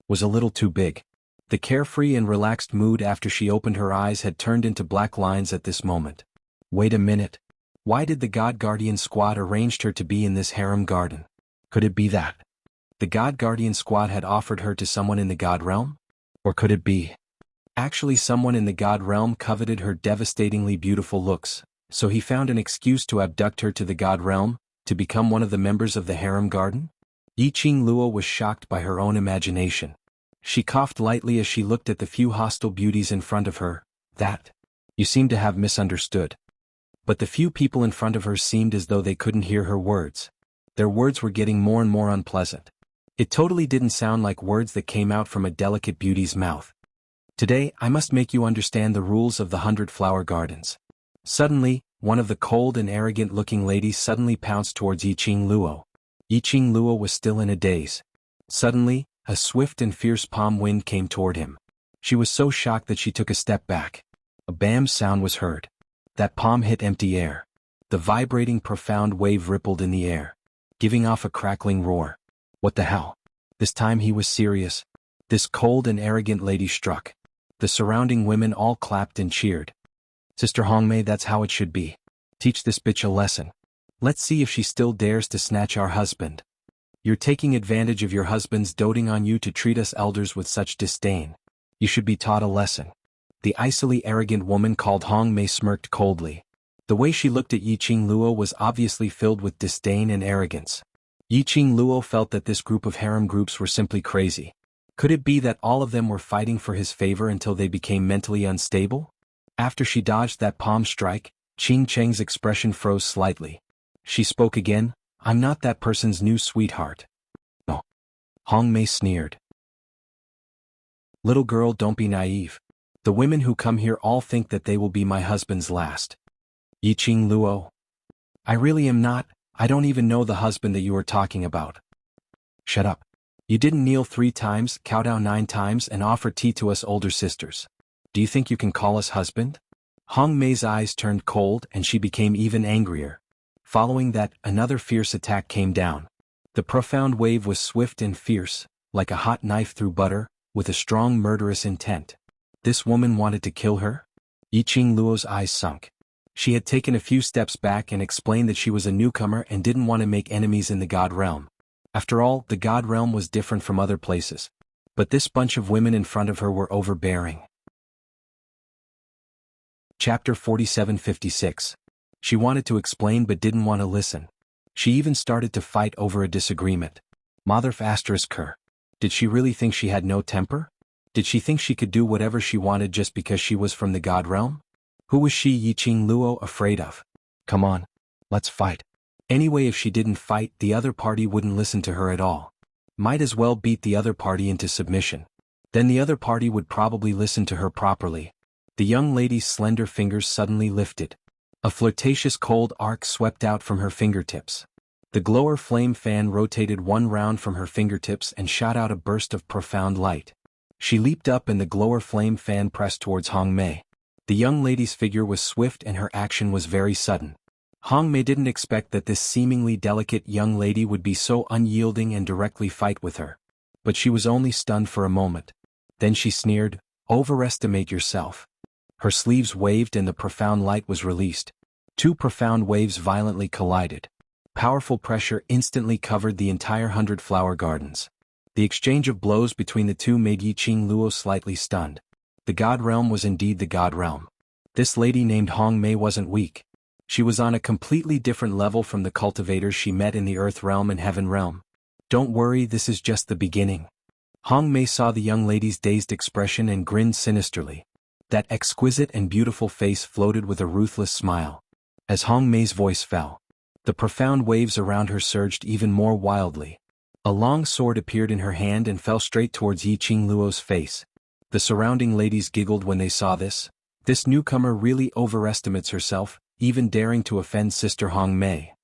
was a little too big. The carefree and relaxed mood after she opened her eyes had turned into black lines at this moment. Wait a minute. Why did the God Guardian Squad arranged her to be in this harem garden? Could it be that the God Guardian Squad had offered her to someone in the God realm? Or could it be actually someone in the God realm coveted her devastatingly beautiful looks, so he found an excuse to abduct her to the God realm, to become one of the members of the harem garden? Yi Qing Luo was shocked by her own imagination. She coughed lightly as she looked at the few hostile beauties in front of her. That you seem to have misunderstood. But the few people in front of her seemed as though they couldn't hear her words. Their words were getting more and more unpleasant. It totally didn't sound like words that came out from a delicate beauty's mouth. Today, I must make you understand the rules of the 100-flower gardens. Suddenly, one of the cold and arrogant-looking ladies suddenly pounced towards Yi Qing Luo. Yi Qing Luo was still in a daze. Suddenly, a swift and fierce palm wind came toward him. She was so shocked that she took a step back. A bam sound was heard. That palm hit empty air. The vibrating profound wave rippled in the air, giving off a crackling roar. What the hell? This time he was serious. This cold and arrogant lady struck. The surrounding women all clapped and cheered. Sister Hongmei, that's how it should be. Teach this bitch a lesson. Let's see if she still dares to snatch our husband. You're taking advantage of your husband's doting on you to treat us elders with such disdain. You should be taught a lesson. The icily arrogant woman called Hongmei smirked coldly. The way she looked at Yi Qing Luo was obviously filled with disdain and arrogance. Yi Qing Luo felt that this group of harem groups were simply crazy. Could it be that all of them were fighting for his favor until they became mentally unstable? After she dodged that palm strike, Qing Cheng's expression froze slightly. She spoke again. I'm not that person's new sweetheart. No. Hongmei sneered. Little girl, don't be naive. The women who come here all think that they will be my husband's last. Yiqing Luo. I really am not. I don't even know the husband that you are talking about. Shut up. You didn't kneel 3 times, cow down 9 times, and offer tea to us older sisters. Do you think you can call us husband? Hong Mei's eyes turned cold and she became even angrier. Following that, another fierce attack came down. The profound wave was swift and fierce, like a hot knife through butter, with a strong murderous intent. This woman wanted to kill her? Yiqing Luo's eyes sunk. She had taken a few steps back and explained that she was a newcomer and didn't want to make enemies in the God realm. After all, the God realm was different from other places. But this bunch of women in front of her were overbearing. Chapter 4756. She wanted to explain but didn't want to listen. She even started to fight over a disagreement. Motherf asterisk her. Did she really think she had no temper? Did she think she could do whatever she wanted just because she was from the God realm? Who was she, Yiqing Luo, afraid of? Come on. Let's fight. Anyway, if she didn't fight, the other party wouldn't listen to her at all. Might as well beat the other party into submission. Then the other party would probably listen to her properly. The young lady's slender fingers suddenly lifted. A flirtatious cold arc swept out from her fingertips. The glower flame fan rotated one round from her fingertips and shot out a burst of profound light. She leaped up and the glower flame fan pressed towards Hong Mei. The young lady's figure was swift and her action was very sudden. Hong Mei didn't expect that this seemingly delicate young lady would be so unyielding and directly fight with her. But she was only stunned for a moment. Then she sneered, "Overestimate yourself." Her sleeves waved and the profound light was released. 2 profound waves violently collided. Powerful pressure instantly covered the entire 100 flower gardens. The exchange of blows between the two made Yiqing Luo slightly stunned. The God realm was indeed the God realm. This lady named Hong Mei wasn't weak. She was on a completely different level from the cultivators she met in the Earth realm and Heaven realm. Don't worry, this is just the beginning. Hong Mei saw the young lady's dazed expression and grinned sinisterly. That exquisite and beautiful face floated with a ruthless smile. As Hong Mei's voice fell, the profound waves around her surged even more wildly. A long sword appeared in her hand and fell straight towards Yiqing Luo's face. The surrounding ladies giggled when they saw this. This newcomer really overestimates herself, even daring to offend Sister Hong Mei.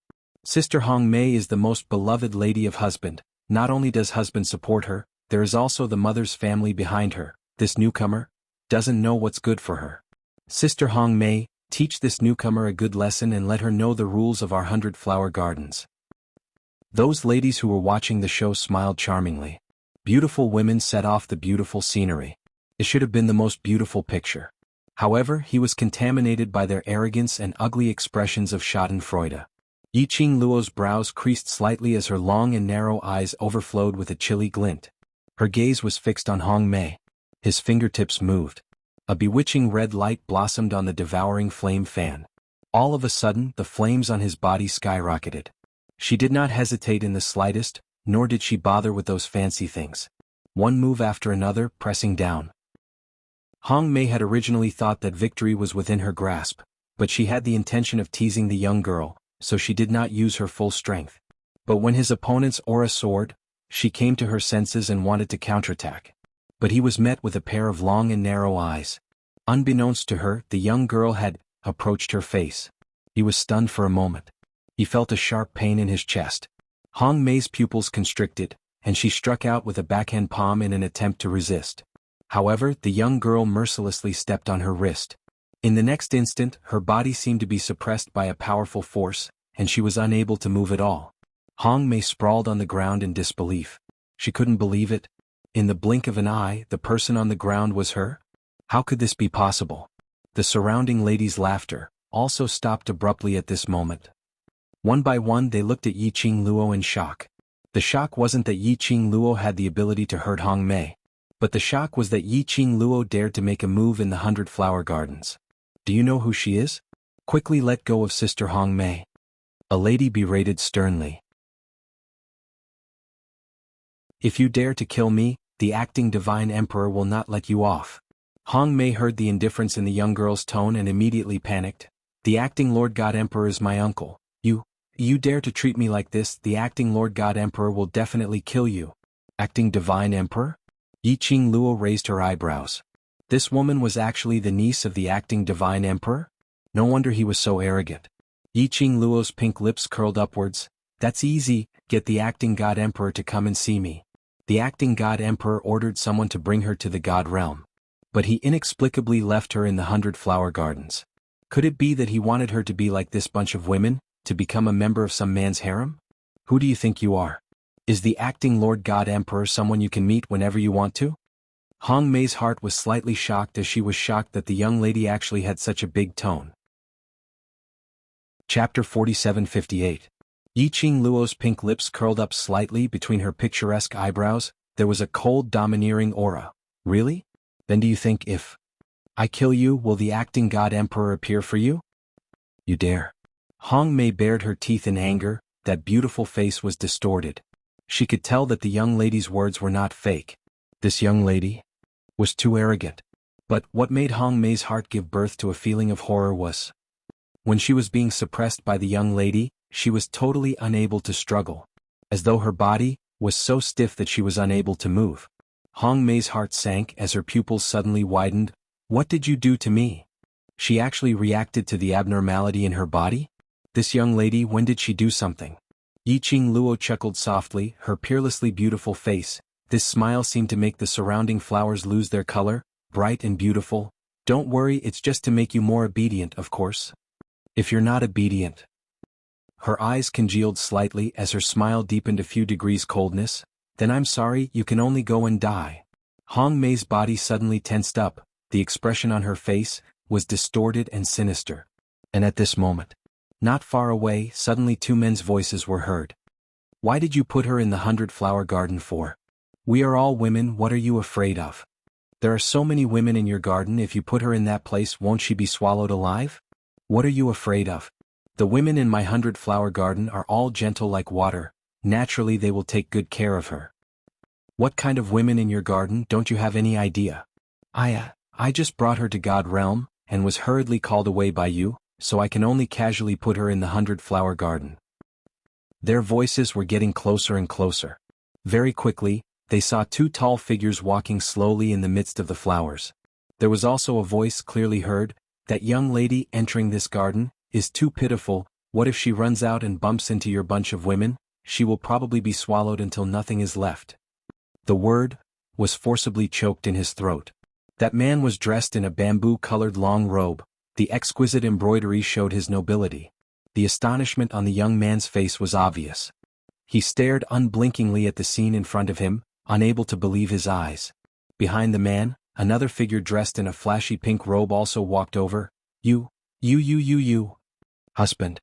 Sister Hong Mei is the most beloved lady of husband. Not only does husband support her, there is also the mother's family behind her. This newcomer doesn't know what's good for her. Sister Hong Mei, teach this newcomer a good lesson and let her know the rules of our 100 flower gardens. Those ladies who were watching the show smiled charmingly. Beautiful women set off the beautiful scenery. It should have been the most beautiful picture. However, he was contaminated by their arrogance and ugly expressions of schadenfreude. Yiqing Luo's brows creased slightly as her long and narrow eyes overflowed with a chilly glint. Her gaze was fixed on Hong Mei. His fingertips moved. A bewitching red light blossomed on the devouring flame fan. All of a sudden, the flames on his body skyrocketed. She did not hesitate in the slightest, nor did she bother with those fancy things. One move after another, pressing down. Hong Mei had originally thought that victory was within her grasp, but she had the intention of teasing the young girl, so she did not use her full strength. But when his opponent's aura soared, she came to her senses and wanted to counterattack. But he was met with a pair of long and narrow eyes. Unbeknownst to her, the young girl had approached her face. He was stunned for a moment. He felt a sharp pain in his chest. Hong Mei's pupils constricted, and she struck out with a backhand palm in an attempt to resist. However, the young girl mercilessly stepped on her wrist. In the next instant, her body seemed to be suppressed by a powerful force, and she was unable to move at all. Hong Mei sprawled on the ground in disbelief. She couldn't believe it. In the blink of an eye, the person on the ground was her? How could this be possible? The surrounding ladies' laughter also stopped abruptly at this moment. One by one they looked at Yiqing Luo in shock. The shock wasn't that Yiqing Luo had the ability to hurt Hong Mei, but the shock was that Yiqing Luo dared to make a move in the 100 flower gardens. Do you know who she is? Quickly let go of Sister Hong Mei. A lady berated sternly. If you dare to kill me, the acting divine emperor will not let you off. Hong Mei heard the indifference in the young girl's tone and immediately panicked. The acting Lord God Emperor is my uncle. You dare to treat me like this, the acting Lord God Emperor will definitely kill you. Acting divine emperor? Yiqing Luo raised her eyebrows. This woman was actually the niece of the acting divine emperor? No wonder he was so arrogant. Yiqing Luo's pink lips curled upwards. That's easy, get the acting god emperor to come and see me. The acting god emperor ordered someone to bring her to the god realm. But he inexplicably left her in the 100 Flower Gardens. Could it be that he wanted her to be like this bunch of women, to become a member of some man's harem? Who do you think you are? Is the acting Lord God Emperor someone you can meet whenever you want to? Hong Mei's heart was slightly shocked as she was shocked that the young lady actually had such a big tone. Chapter 4758. Yiqing Luo's pink lips curled up slightly between her picturesque eyebrows. There was a cold, domineering aura. Really? Then do you think if I kill you, will the acting god emperor appear for you? You dare. Hong Mei bared her teeth in anger. That beautiful face was distorted. She could tell that the young lady's words were not fake. This young lady was too arrogant. But what made Hong Mei's heart give birth to a feeling of horror was when she was being suppressed by the young lady, she was totally unable to struggle, as though her body was so stiff that she was unable to move. Hong Mei's heart sank as her pupils suddenly widened. What did you do to me? She actually reacted to the abnormality in her body? This young lady, when did she do something? Yiqing Luo chuckled softly, her peerlessly beautiful face. This smile seemed to make the surrounding flowers lose their color, bright and beautiful. Don't worry, it's just to make you more obedient, of course. If you're not obedient. Her eyes congealed slightly as her smile deepened a few degrees coldness. Then I'm sorry, you can only go and die. Hong Mei's body suddenly tensed up. The expression on her face was distorted and sinister. And at this moment, not far away, suddenly two men's voices were heard. Why did you put her in the 100 Flower Garden for? We are all women, what are you afraid of? There are so many women in your garden, if you put her in that place, won't she be swallowed alive? What are you afraid of? The women in my 100 Flower Garden are all gentle like water. Naturally they will take good care of her. What kind of women in your garden, don't you have any idea? I just brought her to God Realm, and was hurriedly called away by you, so I can only casually put her in the 100 Flower Garden. Their voices were getting closer and closer. Very quickly, they saw two tall figures walking slowly in the midst of the flowers. There was also a voice clearly heard. That young lady entering this garden is too pitiful. What if she runs out and bumps into your bunch of women? She will probably be swallowed until nothing is left. The word was forcibly choked in his throat. That man was dressed in a bamboo-colored long robe. The exquisite embroidery showed his nobility. The astonishment on the young man's face was obvious. He stared unblinkingly at the scene in front of him, unable to believe his eyes. Behind the man, another figure dressed in a flashy pink robe also walked over. You. Husband.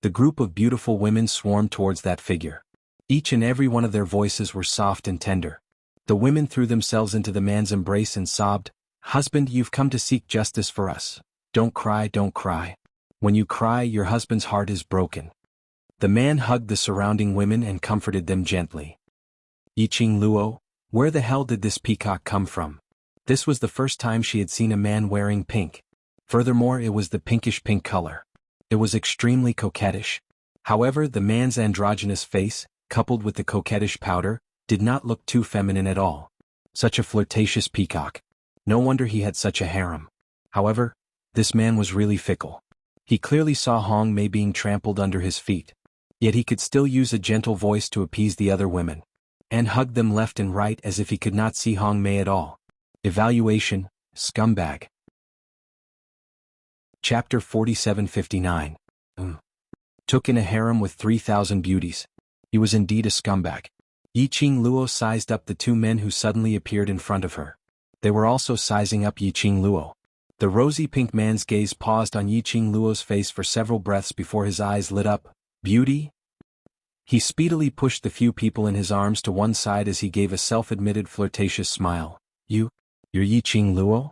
The group of beautiful women swarmed towards that figure. Each and every one of their voices were soft and tender. The women threw themselves into the man's embrace and sobbed, Husband, you've come to seek justice for us. Don't cry, don't cry. When you cry, your husband's heart is broken. The man hugged the surrounding women and comforted them gently. Yiqing Luo, where the hell did this peacock come from? This was the first time she had seen a man wearing pink. Furthermore, it was the pinkish pink color. It was extremely coquettish. However, the man's androgynous face, coupled with the coquettish powder, did not look too feminine at all. Such a flirtatious peacock. No wonder he had such a harem. However, this man was really fickle. He clearly saw Hong Mei being trampled under his feet. Yet he could still use a gentle voice to appease the other women. And hugged them left and right as if he could not see Hong Mei at all. Evaluation, scumbag. Chapter 4759. Took in a harem with 3,000 beauties. He was indeed a scumbag. Yiqing Luo sized up the two men who suddenly appeared in front of her. They were also sizing up Yiqing Luo. The rosy pink man's gaze paused on Yiqing Luo's face for several breaths before his eyes lit up. Beauty? He speedily pushed the few people in his arms to one side as he gave a self-admitted flirtatious smile. You're Yiqing Luo?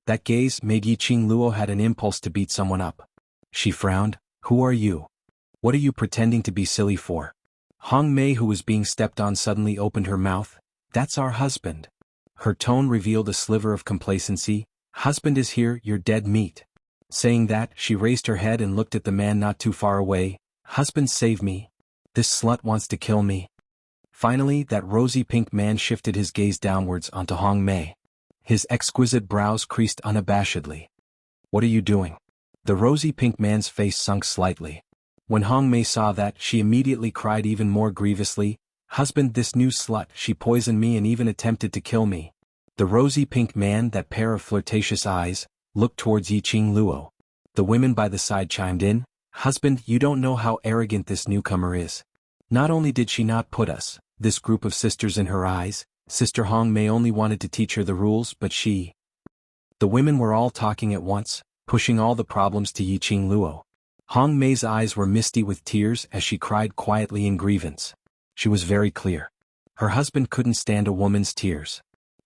That gaze made Yiqing Luo had an impulse to beat someone up. She frowned. Who are you? What are you pretending to be silly for? Hong Mei, who was being stepped on, suddenly opened her mouth. That's our husband. Her tone revealed a sliver of complacency. Husband is here, you're dead meat. Saying that, she raised her head and looked at the man not too far away. Husband, save me. This slut wants to kill me. Finally, that rosy pink man shifted his gaze downwards onto Hong Mei. His exquisite brows creased unabashedly. "What are you doing?" The rosy pink man's face sunk slightly. When Hong Mei saw that, she immediately cried even more grievously, "Husband, this new slut, she poisoned me and even attempted to kill me." The rosy pink man, that pair of flirtatious eyes, looked towards Yiqing Luo. The women by the side chimed in, "Husband, you don't know how arrogant this newcomer is. Not only did she not put us, this group of sisters, in her eyes, Sister Hong Mei only wanted to teach her the rules, but she—" The women were all talking at once, pushing all the problems to Yiqing Luo. Hong Mei's eyes were misty with tears as she cried quietly in grievance. She was very clear. Her husband couldn't stand a woman's tears.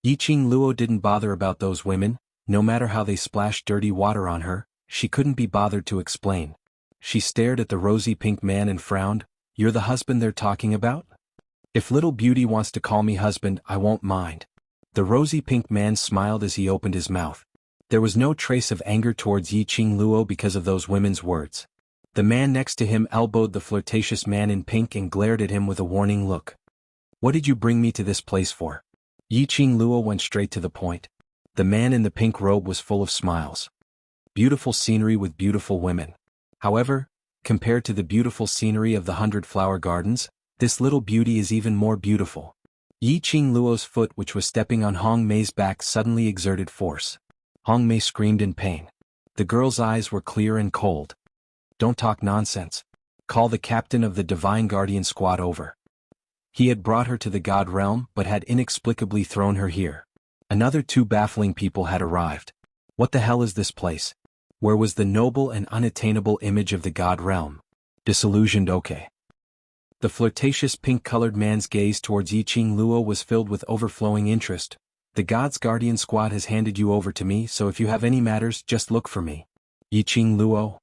Yiqing Luo didn't bother about those women, no matter how they splashed dirty water on her, she couldn't be bothered to explain. She stared at the rosy pink man and frowned. "You're the husband they're talking about? If little beauty wants to call me husband, I won't mind." The rosy pink man smiled as he opened his mouth. There was no trace of anger towards Yiqing Luo because of those women's words. The man next to him elbowed the flirtatious man in pink and glared at him with a warning look. "What did you bring me to this place for?" Yiqing Luo went straight to the point. The man in the pink robe was full of smiles. Beautiful scenery with beautiful women. However, compared to the beautiful scenery of the 100-flower gardens, this little beauty is even more beautiful. Yiqing Luo's foot, which was stepping on Hong Mei's back, suddenly exerted force. Hong Mei screamed in pain. The girl's eyes were clear and cold. "Don't talk nonsense. Call the captain of the Divine Guardian Squad over." He had brought her to the God realm but had inexplicably thrown her here. Another two baffling people had arrived. What the hell is this place? Where was the noble and unattainable image of the God realm? Disillusioned, okay. The flirtatious pink-colored man's gaze towards Yiqing Luo was filled with overflowing interest. "The God's Guardian Squad has handed you over to me, so if you have any matters, just look for me." Yiqing Luo?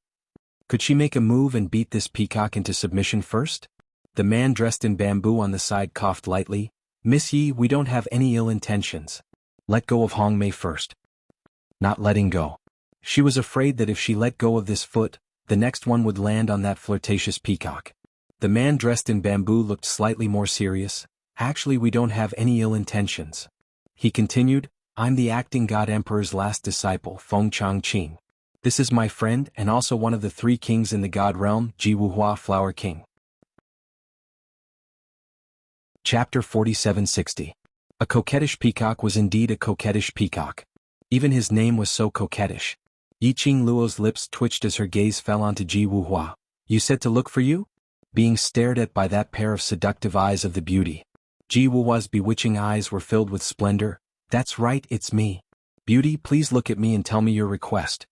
Could she make a move and beat this peacock into submission first? The man dressed in bamboo on the side coughed lightly. "Miss Yi, we don't have any ill intentions. Let go of Hong Mei first." Not letting go. She was afraid that if she let go of this foot, the next one would land on that flirtatious peacock. The man dressed in bamboo looked slightly more serious. "Actually, we don't have any ill intentions." He continued, "I'm the acting god emperor's last disciple, Feng Changqing. This is my friend and also one of the three kings in the god realm, Jiwuhua Flower King." Chapter 4760. A coquettish peacock was indeed a coquettish peacock. Even his name was so coquettish. Yiqing Luo's lips twitched as her gaze fell onto Jiwuhua. "You said to look for you?" Being stared at by that pair of seductive eyes of the beauty. Jiwuhua's bewitching eyes were filled with splendor. "That's right, it's me. Beauty, please look at me and tell me your request."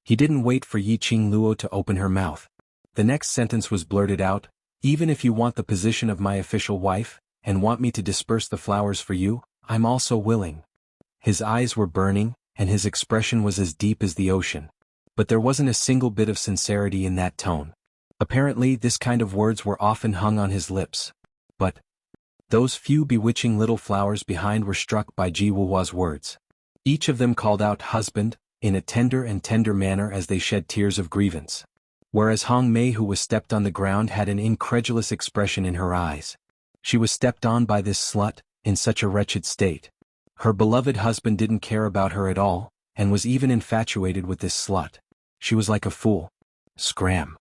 He didn't wait for Yiqing Luo to open her mouth. The next sentence was blurted out. "Even if you want the position of my official wife, and want me to disperse the flowers for you, I'm also willing." His eyes were burning, and his expression was as deep as the ocean. But there wasn't a single bit of sincerity in that tone. Apparently, this kind of words were often hung on his lips. But those few bewitching little flowers behind were struck by Jiwuhua's words. Each of them called out "husband" in a tender manner as they shed tears of grievance. Whereas Hong Mei, who was stepped on the ground, had an incredulous expression in her eyes. She was stepped on by this slut, in such a wretched state. Her beloved husband didn't care about her at all, and was even infatuated with this slut. She was like a fool. Scram.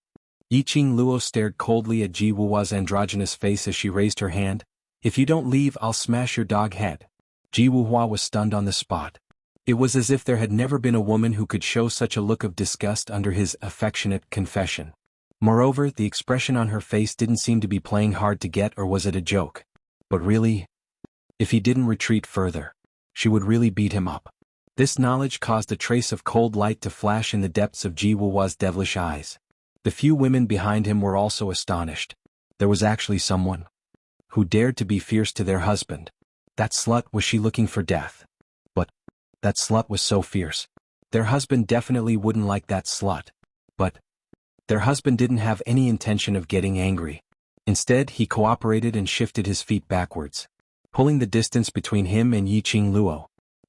Yiqing Luo stared coldly at Jiwuhua's androgynous face as she raised her hand. "If you don't leave, I'll smash your dog head." Jiwuhua was stunned on the spot. It was as if there had never been a woman who could show such a look of disgust under his affectionate confession. Moreover, the expression on her face didn't seem to be playing hard to get, or was it a joke? But really? If he didn't retreat further, she would really beat him up. This knowledge caused a trace of cold light to flash in the depths of Jiwuhua's devilish eyes. The few women behind him were also astonished. There was actually someone who dared to be fierce to their husband. That slut, was she looking for death? But that slut was so fierce. Their husband definitely wouldn't like that slut. But their husband didn't have any intention of getting angry. Instead, he cooperated and shifted his feet backwards, pulling the distance between him and Yiqing Luo.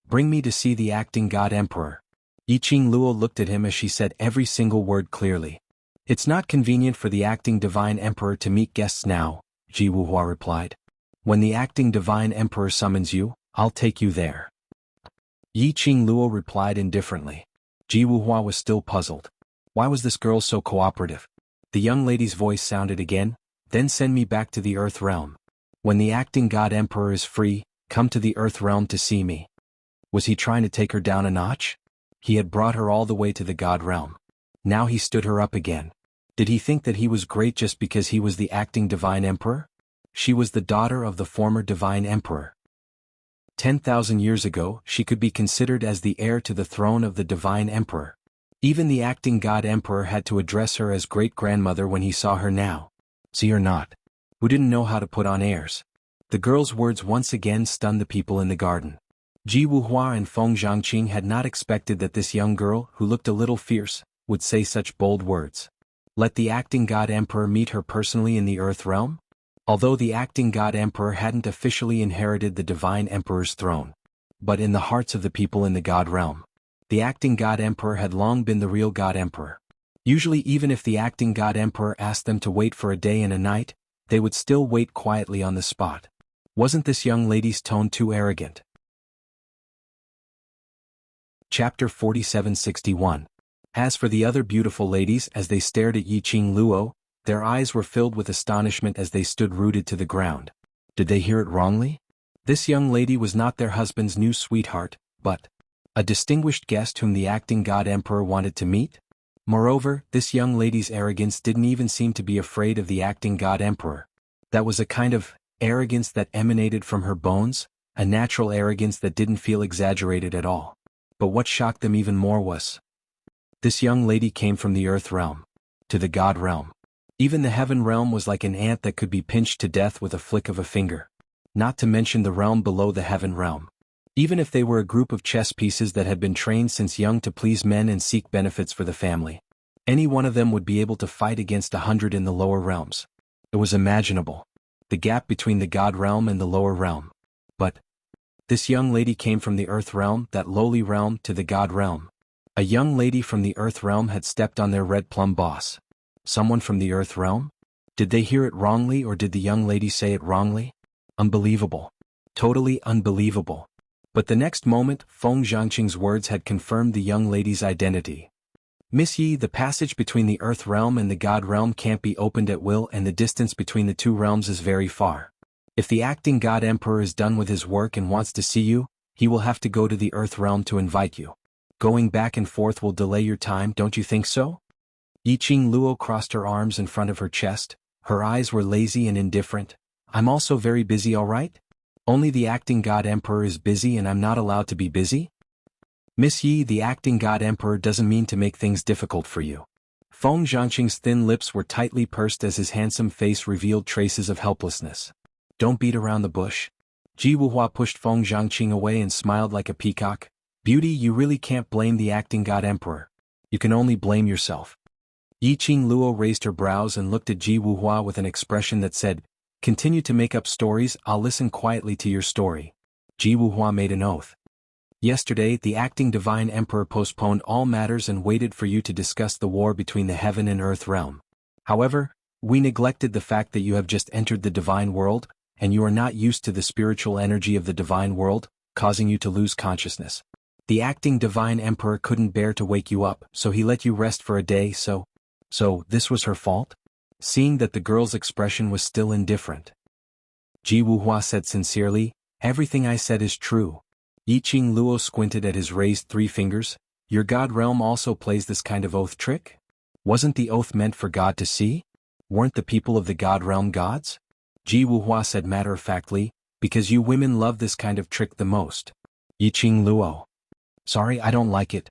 "Bring me to see the acting god emperor." Yiqing Luo looked at him as she said every single word clearly. "It's not convenient for the acting divine emperor to meet guests now," Jiwuhua replied. When the acting divine emperor summons you, I'll take you there. Yi Qingluo replied indifferently. Ji Wuhua was still puzzled. Why was this girl so cooperative? The young lady's voice sounded again, then send me back to the Earth realm. When the acting god emperor is free, come to the Earth realm to see me. Was he trying to take her down a notch? He had brought her all the way to the god realm. Now he stood her up again. Did he think that he was great just because he was the acting divine emperor? She was the daughter of the former divine emperor. 10,000 years ago, she could be considered as the heir to the throne of the divine emperor. Even the acting god emperor had to address her as great-grandmother when he saw her now. See or not? Who didn't know how to put on airs? The girl's words once again stunned the people in the garden. Ji Wuhua and Feng Zhangqing had not expected that this young girl, who looked a little fierce, would say such bold words. Let the acting god emperor meet her personally in the Earth realm? Although the acting god emperor hadn't officially inherited the divine emperor's throne, but in the hearts of the people in the god realm, the acting god emperor had long been the real god emperor. Usually even if the acting god emperor asked them to wait for a day and a night, they would still wait quietly on the spot. Wasn't this young lady's tone too arrogant? Chapter 4761. As for the other beautiful ladies as they stared at Yi Qingluo, their eyes were filled with astonishment as they stood rooted to the ground. Did they hear it wrongly? This young lady was not their husband's new sweetheart, but a distinguished guest whom the acting god emperor wanted to meet? Moreover, this young lady's arrogance didn't even seem to be afraid of the acting god emperor. That was a kind of arrogance that emanated from her bones, a natural arrogance that didn't feel exaggerated at all. But what shocked them even more was, this young lady came from the Earth realm to the god realm. Even the heaven realm was like an ant that could be pinched to death with a flick of a finger. Not to mention the realm below the heaven realm. Even if they were a group of chess pieces that had been trained since young to please men and seek benefits for the family, any one of them would be able to fight against 100 in the lower realms. It was imaginable. The gap between the god realm and the lower realm. But this young lady came from the Earth realm, that lowly realm, to the god realm. A young lady from the Earth realm had stepped on their red plum boss. Someone from the Earth realm? Did they hear it wrongly, or did the young lady say it wrongly? Unbelievable. Totally unbelievable. But the next moment, Feng Zhangqing's words had confirmed the young lady's identity. Miss Yi, the passage between the Earth realm and the God realm can't be opened at will, and the distance between the two realms is very far. If the acting God Emperor is done with his work and wants to see you, he will have to go to the Earth realm to invite you. Going back and forth will delay your time, don't you think so? Yi Qingluo crossed her arms in front of her chest. Her eyes were lazy and indifferent. I'm also very busy, all right? Only the acting God Emperor is busy and I'm not allowed to be busy? Miss Yi, the acting God Emperor doesn't mean to make things difficult for you. Feng Zhangqing's thin lips were tightly pursed as his handsome face revealed traces of helplessness. Don't beat around the bush. Ji Wuhua pushed Feng Zhangqing away and smiled like a peacock. Beauty, you really can't blame the acting God Emperor. You can only blame yourself. Yi Qingluo raised her brows and looked at Ji Wuhua with an expression that said, continue to make up stories, I'll listen quietly to your story. Ji Wuhua made an oath. Yesterday, the acting divine emperor postponed all matters and waited for you to discuss the war between the heaven and earth realm. However, we neglected the fact that you have just entered the divine world, and you are not used to the spiritual energy of the divine world, causing you to lose consciousness. The acting divine emperor couldn't bear to wake you up, so he let you rest for a day, so this was her fault? Seeing that the girl's expression was still indifferent, Ji Wuhua said sincerely, everything I said is true. Yi Qingluo squinted at his raised 3 fingers. Your god realm also plays this kind of oath trick? Wasn't the oath meant for God to see? Weren't the people of the god realm gods? Ji Wuhua said matter-of-factly, because you women love this kind of trick the most. Yi Qingluo. Sorry, I don't like it.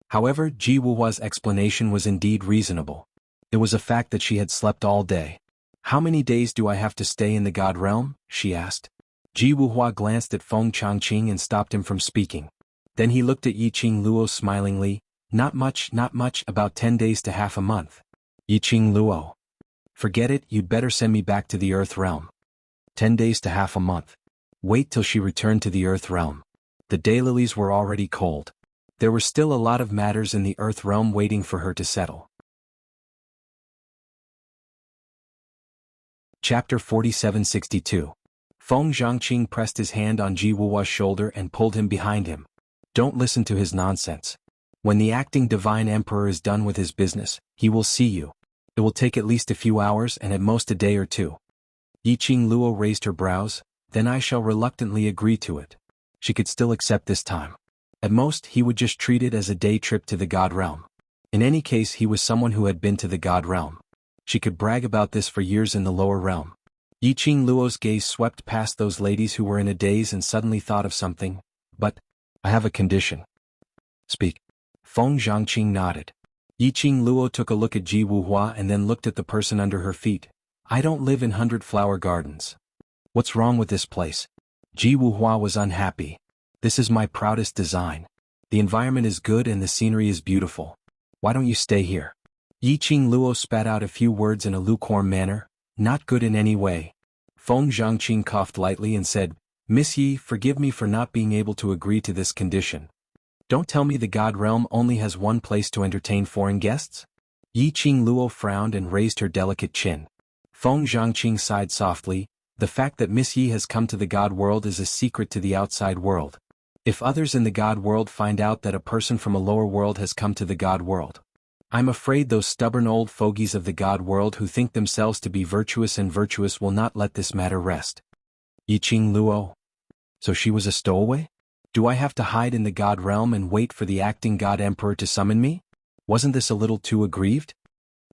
However, Ji Wuhua's explanation was indeed reasonable. It was a fact that she had slept all day. How many days do I have to stay in the god realm? She asked. Ji Wuhua glanced at Feng Changqing and stopped him from speaking. Then he looked at Yi Qingluo smilingly. Not much, about 10 days to half a month. Yi Qingluo. Forget it, you'd better send me back to the earth realm. 10 days to half a month. Wait till she returned to the earth realm. The daylilies were already cold. There were still a lot of matters in the earth realm waiting for her to settle. Chapter 4762. Feng Zhangqing pressed his hand on Ji Wuhua's shoulder and pulled him behind him. Don't listen to his nonsense. When the acting divine emperor is done with his business, he will see you. It will take at least a few hours and at most a day or two. Yiqing Luo raised her brows. Then I shall reluctantly agree to it. She could still accept this time. At most, he would just treat it as a day trip to the God realm. In any case, he was someone who had been to the God realm. She could brag about this for years in the lower realm. Yiqing Luo's gaze swept past those ladies who were in a daze and suddenly thought of something. But, I have a condition. Speak. Feng Zhangqing nodded. Yiqing Luo took a look at Ji Wuhua and then looked at the person under her feet. I don't live in 100 Flower Gardens. What's wrong with this place? Ji Wuhua was unhappy. This is my proudest design. The environment is good and the scenery is beautiful. Why don't you stay here? Yiqing Luo spat out a few words in a lukewarm manner. Not good in any way. Feng Zhangqing coughed lightly and said, Miss Yi, forgive me for not being able to agree to this condition. Don't tell me the God realm only has one place to entertain foreign guests? Yiqing Luo frowned and raised her delicate chin. Feng Zhangqing sighed softly. The fact that Miss Yi has come to the God world is a secret to the outside world. If others in the God world find out that a person from a lower world has come to the God world, I'm afraid those stubborn old fogies of the God world who think themselves to be virtuous and virtuous will not let this matter rest. Yiqing Luo. So she was a stowaway? Do I have to hide in the God realm and wait for the acting God Emperor to summon me? Wasn't this a little too aggrieved?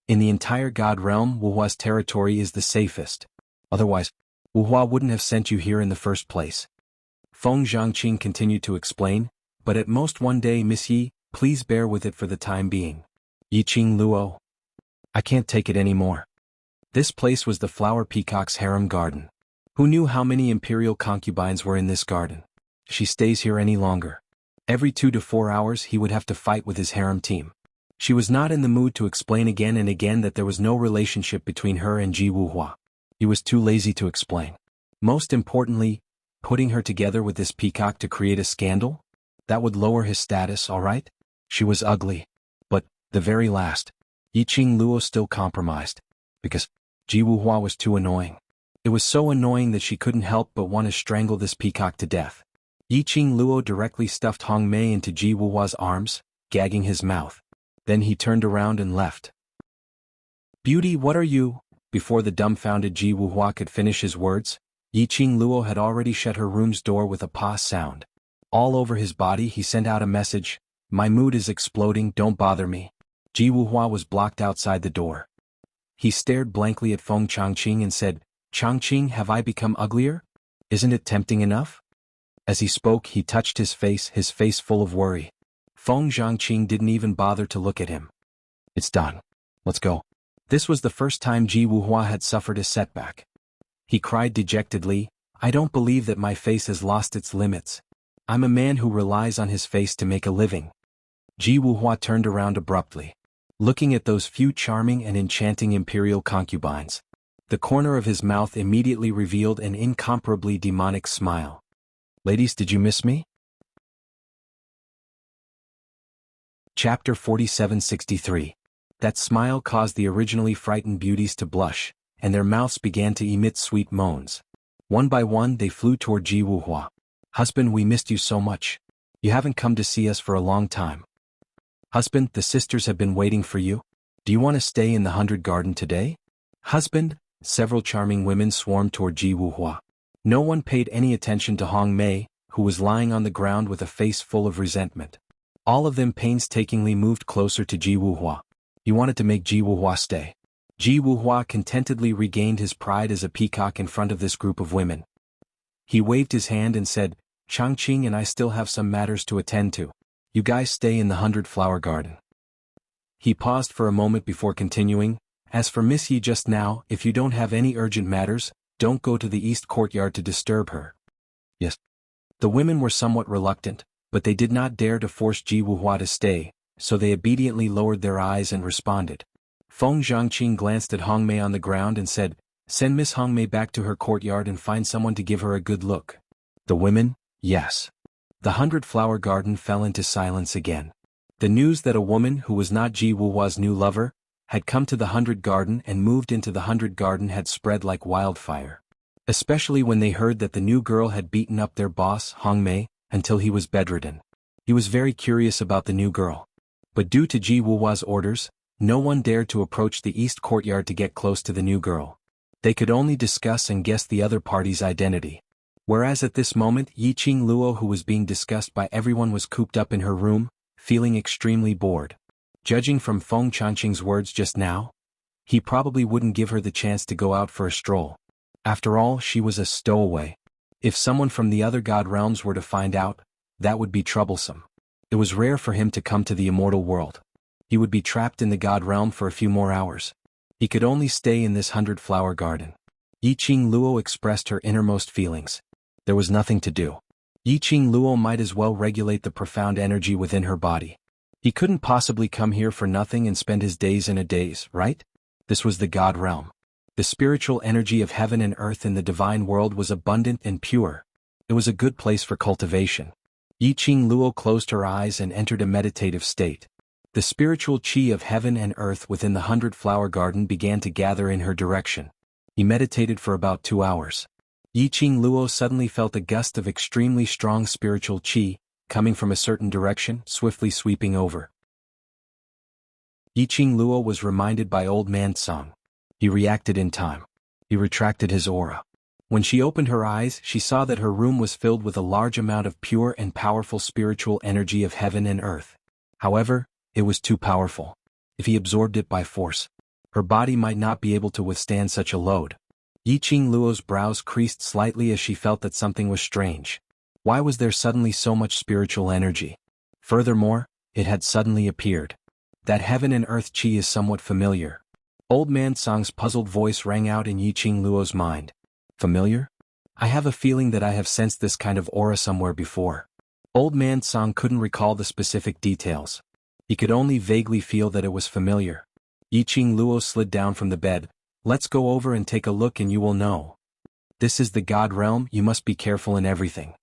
In the entire God realm, Wuhua's territory is the safest. Otherwise, Wuhua wouldn't have sent you here in the first place. Feng Zhangqing continued to explain, but at most one day, Miss Yi, please bear with it for the time being. Yiqing Luo. I can't take it anymore. This place was the flower peacock's harem garden. Who knew how many imperial concubines were in this garden? She stays here any longer. Every 2 to 4 hours he would have to fight with his harem team. She was not in the mood to explain again and again that there was no relationship between her and Ji Wuhua. He was too lazy to explain. Most importantly, putting her together with this peacock to create a scandal? That would lower his status, all right? She was ugly. But, the very last, Yiqing Luo still compromised. Because Ji Wuhua was too annoying. It was so annoying that she couldn't help but want to strangle this peacock to death. Yiqing Luo directly stuffed Hong Mei into Ji Wuhua's arms, gagging his mouth. Then he turned around and left. Beauty, what are you? Before the dumbfounded Ji Wuhua could finish his words, Yiqing Luo had already shut her room's door with a pa sound. All over his body he sent out a message, my mood is exploding, don't bother me. Ji Wuhua was blocked outside the door. He stared blankly at Feng Zhangqing and said, Zhangqing, have I become uglier? Isn't it tempting enough? As he spoke he touched his face full of worry. Feng Zhangqing didn't even bother to look at him. It's done. Let's go. This was the first time Ji Wuhua had suffered a setback. He cried dejectedly, I don't believe that my face has lost its limits. I'm a man who relies on his face to make a living. Ji Wuhua turned around abruptly. Looking at those few charming and enchanting imperial concubines. The corner of his mouth immediately revealed an incomparably demonic smile. Ladies, did you miss me? Chapter 4763. That smile caused the originally frightened beauties to blush, and their mouths began to emit sweet moans. One by one they flew toward Ji Wuhua. Husband, we missed you so much. You haven't come to see us for a long time. Husband, the sisters have been waiting for you. Do you want to stay in the 100 Garden today? Husband, several charming women swarmed toward Ji Wuhua. No one paid any attention to Hong Mei, who was lying on the ground with a face full of resentment. All of them painstakingly moved closer to Ji Wuhua. He wanted to make Ji Wuhua stay. Ji Wuhua contentedly regained his pride as a peacock in front of this group of women. He waved his hand and said, Zhangqing and I still have some matters to attend to. You guys stay in the 100 Flower Garden. He paused for a moment before continuing, as for Miss Yi just now, if you don't have any urgent matters, don't go to the east courtyard to disturb her. Yes. The women were somewhat reluctant, but they did not dare to force Ji Wuhua to stay, so they obediently lowered their eyes and responded. Feng Zhangqing glanced at Hong Mei on the ground and said, send Miss Hong Mei back to her courtyard and find someone to give her a good look. The women, yes. The 100 Flower Garden fell into silence again. The news that a woman who was not Ji Wuhua's new lover had come to the 100 Garden and moved into the 100 Garden had spread like wildfire. especially when they heard that the new girl had beaten up their boss, Hong Mei, until he was bedridden. He was very curious about the new girl. But due to Ji Wuhua's orders, no one dared to approach the east courtyard to get close to the new girl. They could only discuss and guess the other party's identity. Whereas at this moment Yiqing Luo, who was being discussed by everyone, was cooped up in her room, feeling extremely bored. Judging from Feng Chanqing's words just now, he probably wouldn't give her the chance to go out for a stroll. After all, she was a stowaway. If someone from the other god realms were to find out, that would be troublesome. It was rare for him to come to the immortal world. He would be trapped in the god realm for a few more hours. He could only stay in this 100-flower garden. Yiqing Luo expressed her innermost feelings. There was nothing to do. Yiqing Luo might as well regulate the profound energy within her body. He couldn't possibly come here for nothing and spend his days in a daze, right? This was the god realm. The spiritual energy of heaven and earth in the divine world was abundant and pure. It was a good place for cultivation. Yiqing Luo closed her eyes and entered a meditative state. The spiritual qi of heaven and earth within the 100-flower garden began to gather in her direction. He meditated for about 2 hours. Yiqing Luo suddenly felt a gust of extremely strong spiritual qi, coming from a certain direction, swiftly sweeping over. Yiqing Luo was reminded by Old Man Song. He reacted in time. He retracted his aura. When she opened her eyes, she saw that her room was filled with a large amount of pure and powerful spiritual energy of heaven and earth. However, it was too powerful. If he absorbed it by force, her body might not be able to withstand such a load. Yiqing Luo's brows creased slightly as she felt that something was strange. Why was there suddenly so much spiritual energy? Furthermore, it had suddenly appeared. That heaven and earth qi is somewhat familiar. Old Man Song's puzzled voice rang out in Yiqing Luo's mind. Familiar? I have a feeling that I have sensed this kind of aura somewhere before. Old Man Song couldn't recall the specific details. He could only vaguely feel that it was familiar. Yiqing Luo slid down from the bed. Let's go over and take a look and you will know. This is the god realm, you must be careful in everything.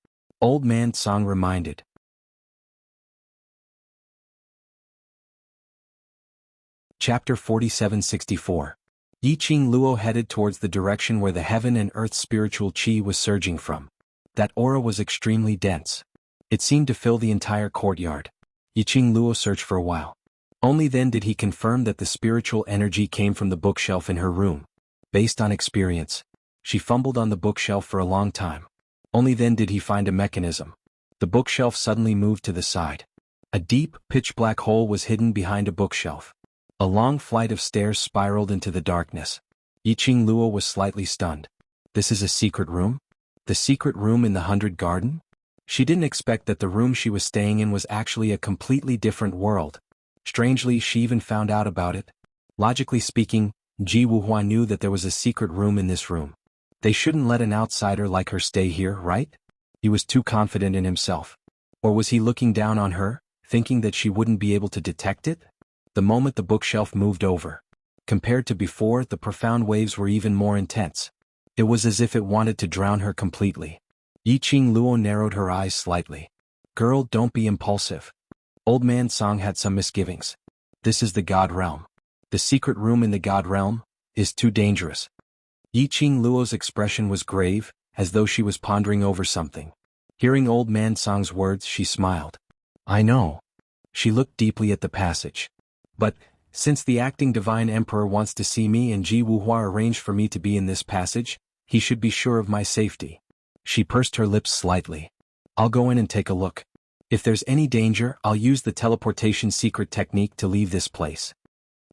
Old Man Song reminded. Chapter 4764. Yiqing Luo headed towards the direction where the heaven and earth spiritual qi was surging from. That aura was extremely dense. It seemed to fill the entire courtyard. Yiqing Luo searched for a while. Only then did he confirm that the spiritual energy came from the bookshelf in her room. Based on experience, she fumbled on the bookshelf for a long time. Only then did he find a mechanism. The bookshelf suddenly moved to the side. A deep, pitch-black hole was hidden behind a bookshelf. A long flight of stairs spiraled into the darkness. Yiqing Luo was slightly stunned. This is a secret room? The secret room in the 100 Garden? She didn't expect that the room she was staying in was actually a completely different world. Strangely, she even found out about it. Logically speaking, Ji Wuhuan knew that there was a secret room in this room. They shouldn't let an outsider like her stay here, right? He was too confident in himself. Or was he looking down on her, thinking that she wouldn't be able to detect it? The moment the bookshelf moved over, compared to before, the profound waves were even more intense. It was as if it wanted to drown her completely. Yiqing Luo narrowed her eyes slightly. Girl, don't be impulsive. Old Man Song had some misgivings. This is the god realm. The secret room in the god realm is too dangerous. Yiqing Luo's expression was grave, as though she was pondering over something. Hearing Old Man Song's words, she smiled. I know. She looked deeply at the passage. But, since the acting divine emperor wants to see me and Ji Wuhua arranged for me to be in this passage, he should be sure of my safety. She pursed her lips slightly. I'll go in and take a look. If there's any danger, I'll use the teleportation secret technique to leave this place.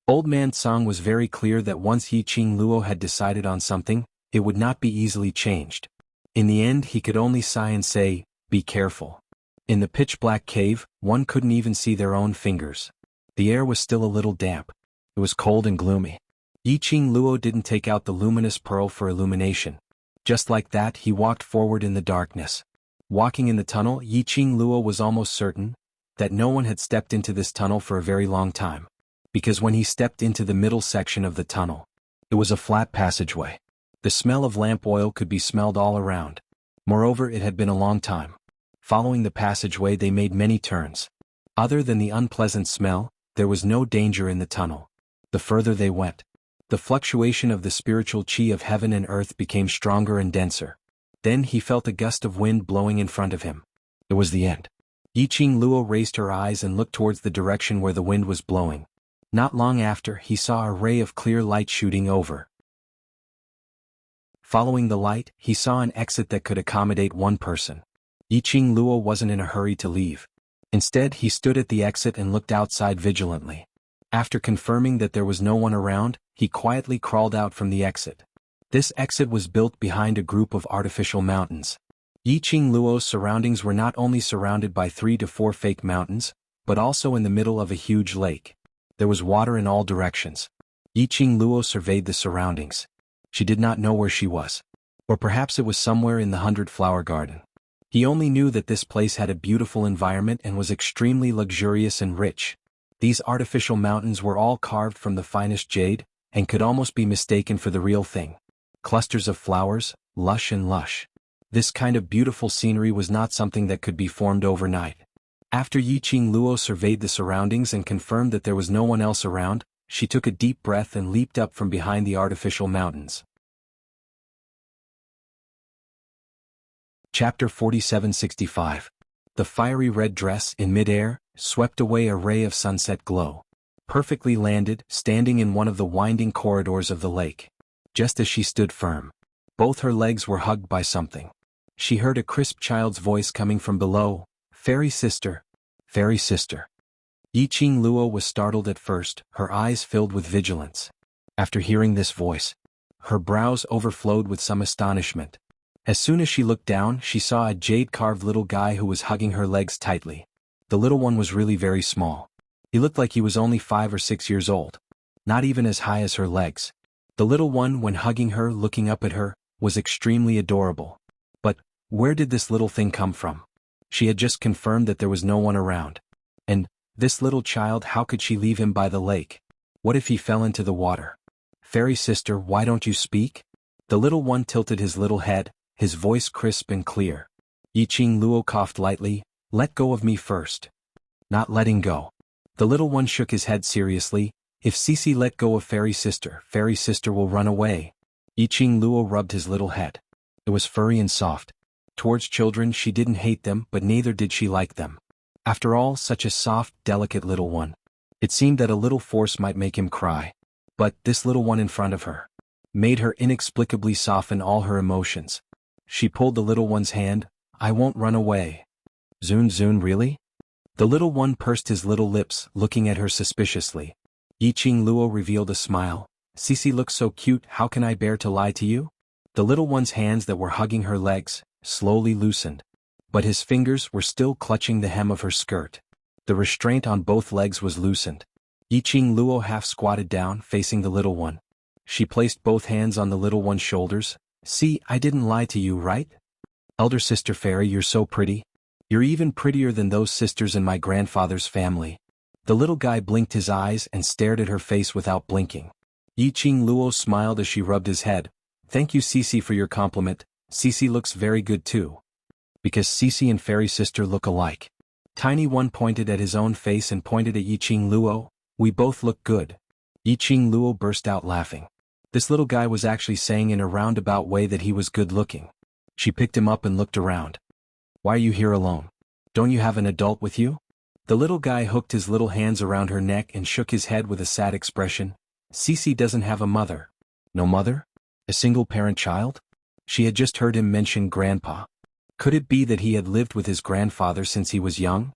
Old Man Song was very clear that once Yiqing Luo had decided on something, it would not be easily changed. In the end, he could only sigh and say, be careful. In the pitch-black cave, one couldn't even see their own fingers. The air was still a little damp. It was cold and gloomy. Yiqing Luo didn't take out the luminous pearl for illumination. Just like that, he walked forward in the darkness. Walking in the tunnel, Yiqing Luo was almost certain that no one had stepped into this tunnel for a very long time. Because when he stepped into the middle section of the tunnel, it was a flat passageway. The smell of lamp oil could be smelled all around. Moreover, it had been a long time. Following the passageway, they made many turns. Other than the unpleasant smell, there was no danger in the tunnel. The further they went, The fluctuation of the spiritual chi of heaven and earth became stronger and denser. Then he felt a gust of wind blowing in front of him. It was the end. Yiqing Luo raised her eyes and looked towards the direction where the wind was blowing. Not long after, he saw a ray of clear light shooting over. Following the light, he saw an exit that could accommodate one person. Yiqing Luo wasn't in a hurry to leave. Instead, he stood at the exit and looked outside vigilantly. After confirming that there was no one around, he quietly crawled out from the exit. This exit was built behind a group of artificial mountains. Yiqing Luo's surroundings were not only surrounded by 3 to 4 fake mountains, but also in the middle of a huge lake. There was water in all directions. Yiqing Luo surveyed the surroundings. She did not know where she was. Or perhaps it was somewhere in the 100-flower garden. He only knew that this place had a beautiful environment and was extremely luxurious and rich. These artificial mountains were all carved from the finest jade, and could almost be mistaken for the real thing. Clusters of flowers, lush and lush. This kind of beautiful scenery was not something that could be formed overnight. After Yiqing Luo surveyed the surroundings and confirmed that there was no one else around, she took a deep breath and leaped up from behind the artificial mountains. Chapter 4765. The fiery red dress, in midair, swept away a ray of sunset glow. Perfectly landed, standing in one of the winding corridors of the lake. Just as she stood firm, both her legs were hugged by something. She heard a crisp child's voice coming from below. "Fairy sister. Fairy sister." Yiqing Luo was startled at first, her eyes filled with vigilance. After hearing this voice, her brows overflowed with some astonishment. As soon as she looked down, she saw a jade-carved little guy who was hugging her legs tightly. The little one was really very small. He looked like he was only 5 or 6 years old. Not even as high as her legs. The little one, when hugging her, looking up at her, was extremely adorable. But where did this little thing come from? She had just confirmed that there was no one around. And this little child, how could she leave him by the lake? What if he fell into the water? "Fairy sister, why don't you speak?" The little one tilted his little head, his voice crisp and clear. Yiqing Luo coughed lightly. "Let go of me first." Not letting go. The little one shook his head seriously. "If Cici let go of Fairy sister will run away." Yiqing Luo rubbed his little head. It was furry and soft. Towards children she didn't hate them, but neither did she like them. After all, such a soft, delicate little one. It seemed that a little force might make him cry. But this little one in front of her made her inexplicably soften all her emotions. She pulled the little one's hand. "I won't run away." Zun, really?" The little one pursed his little lips, looking at her suspiciously. Yiqing Luo revealed a smile. "Cici looks so cute, how can I bear to lie to you?" The little one's hands that were hugging her legs slowly loosened. But his fingers were still clutching the hem of her skirt. The restraint on both legs was loosened. Yiqing Luo half squatted down, facing the little one. She placed both hands on the little one's shoulders. "See, I didn't lie to you, right? Elder sister fairy, you're so pretty. You're even prettier than those sisters in my grandfather's family." The little guy blinked his eyes and stared at her face without blinking. Yiqing Luo smiled as she rubbed his head. "Thank you, Cici, for your compliment. Cici looks very good too." Because Cici and Fairy sister look alike. Tiny One pointed at his own face and pointed at Yiqing Luo. "We both look good." Yiqing Luo burst out laughing. This little guy was actually saying in a roundabout way that he was good-looking. She picked him up and looked around. "Why are you here alone? Don't you have an adult with you?" The little guy hooked his little hands around her neck and shook his head with a sad expression. "Cici doesn't have a mother." "No mother? A single-parent child?" She had just heard him mention grandpa. Could it be that he had lived with his grandfather since he was young?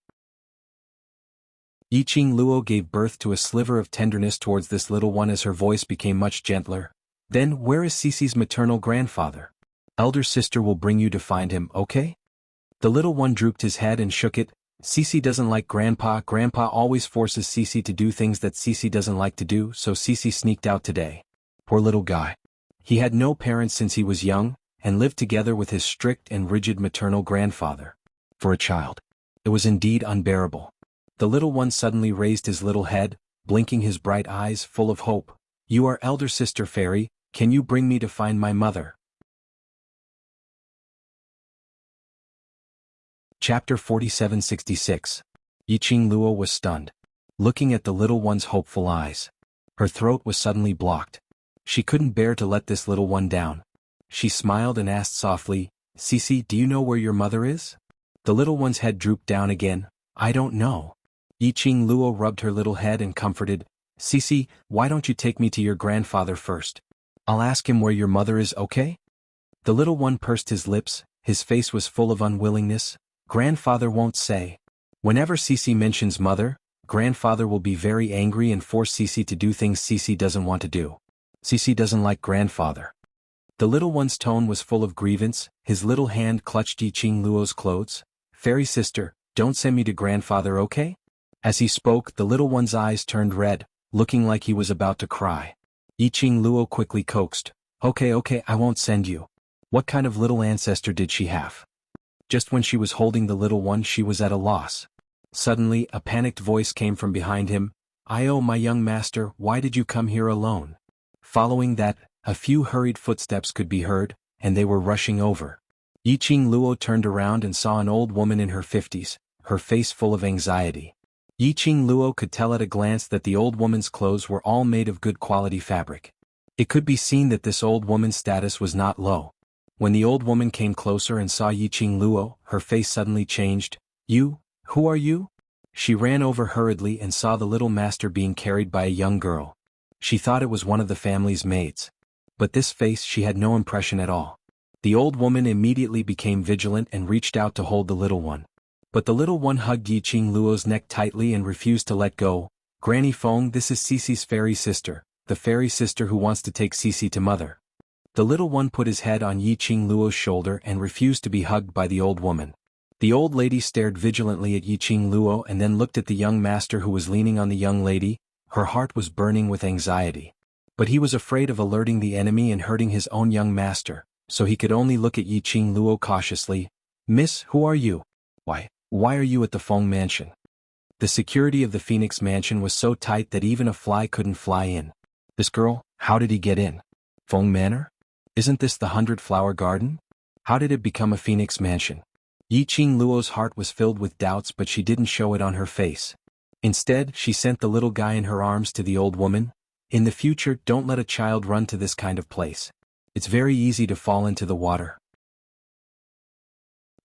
Yiqing Luo gave birth to a sliver of tenderness towards this little one as her voice became much gentler. "Then where is Cici's maternal grandfather? Elder sister will bring you to find him, okay?" The little one drooped his head and shook it. "Cici doesn't like grandpa. Grandpa always forces Cici to do things that Cici doesn't like to do, so Cici sneaked out today." Poor little guy. He had no parents since he was young, and lived together with his strict and rigid maternal grandfather. For a child, it was indeed unbearable. The little one suddenly raised his little head, blinking his bright eyes full of hope. "You are elder sister fairy, can you bring me to find my mother?" Chapter 4766. Yiqing Luo was stunned, looking at the little one's hopeful eyes. Her throat was suddenly blocked. She couldn't bear to let this little one down. She smiled and asked softly, "Cici, do you know where your mother is?" The little one's head drooped down again. "I don't know." Xianxia rubbed her little head and comforted, "Cici, why don't you take me to your grandfather first? I'll ask him where your mother is, okay?" The little one pursed his lips, his face was full of unwillingness. "Grandfather won't say." Whenever Cici mentions mother, grandfather will be very angry and force Cici to do things Cici doesn't want to do. Cici doesn't like grandfather. The little one's tone was full of grievance, his little hand clutched Xianxia's clothes. "Fairy sister, don't send me to grandfather, okay?" As he spoke, the little one's eyes turned red, looking like he was about to cry. Xianxia quickly coaxed, Okay, I won't send you." What kind of little ancestor did she have? Just when she was holding the little one, she was at a loss. Suddenly, a panicked voice came from behind him. "Oh, my young master, why did you come here alone?" Following that, a few hurried footsteps could be heard, and they were rushing over. Xianxia turned around and saw an old woman in her 50s, her face full of anxiety. Xianxia could tell at a glance that the old woman's clothes were all made of good quality fabric. It could be seen that this old woman's status was not low. When the old woman came closer and saw Xianxia, her face suddenly changed. Who are you?" She ran over hurriedly and saw the little master being carried by a young girl. She thought it was one of the family's maids. But this face she had no impression at all. The old woman immediately became vigilant and reached out to hold the little one. But the little one hugged Xianxia's neck tightly and refused to let go. "Granny Feng, this is Cici's fairy sister, the fairy sister who wants to take Cici to mother." The little one put his head on Xianxia's shoulder and refused to be hugged by the old woman. The old lady stared vigilantly at Xianxia and then looked at the young master who was leaning on the young lady. Her heart was burning with anxiety. But he was afraid of alerting the enemy and hurting his own young master, so he could only look at Xianxia cautiously. "Miss, who are you? Why are you at the Feng mansion?" The security of the Phoenix mansion was so tight that even a fly couldn't fly in. "This girl, how did he get in? Feng Manor? Isn't this the 100-flower garden? How did it become a Phoenix mansion?" Xianxia's heart was filled with doubts, but she didn't show it on her face. Instead, she sent the little guy in her arms to the old woman. "In the future, don't let a child run to this kind of place. It's very easy to fall into the water."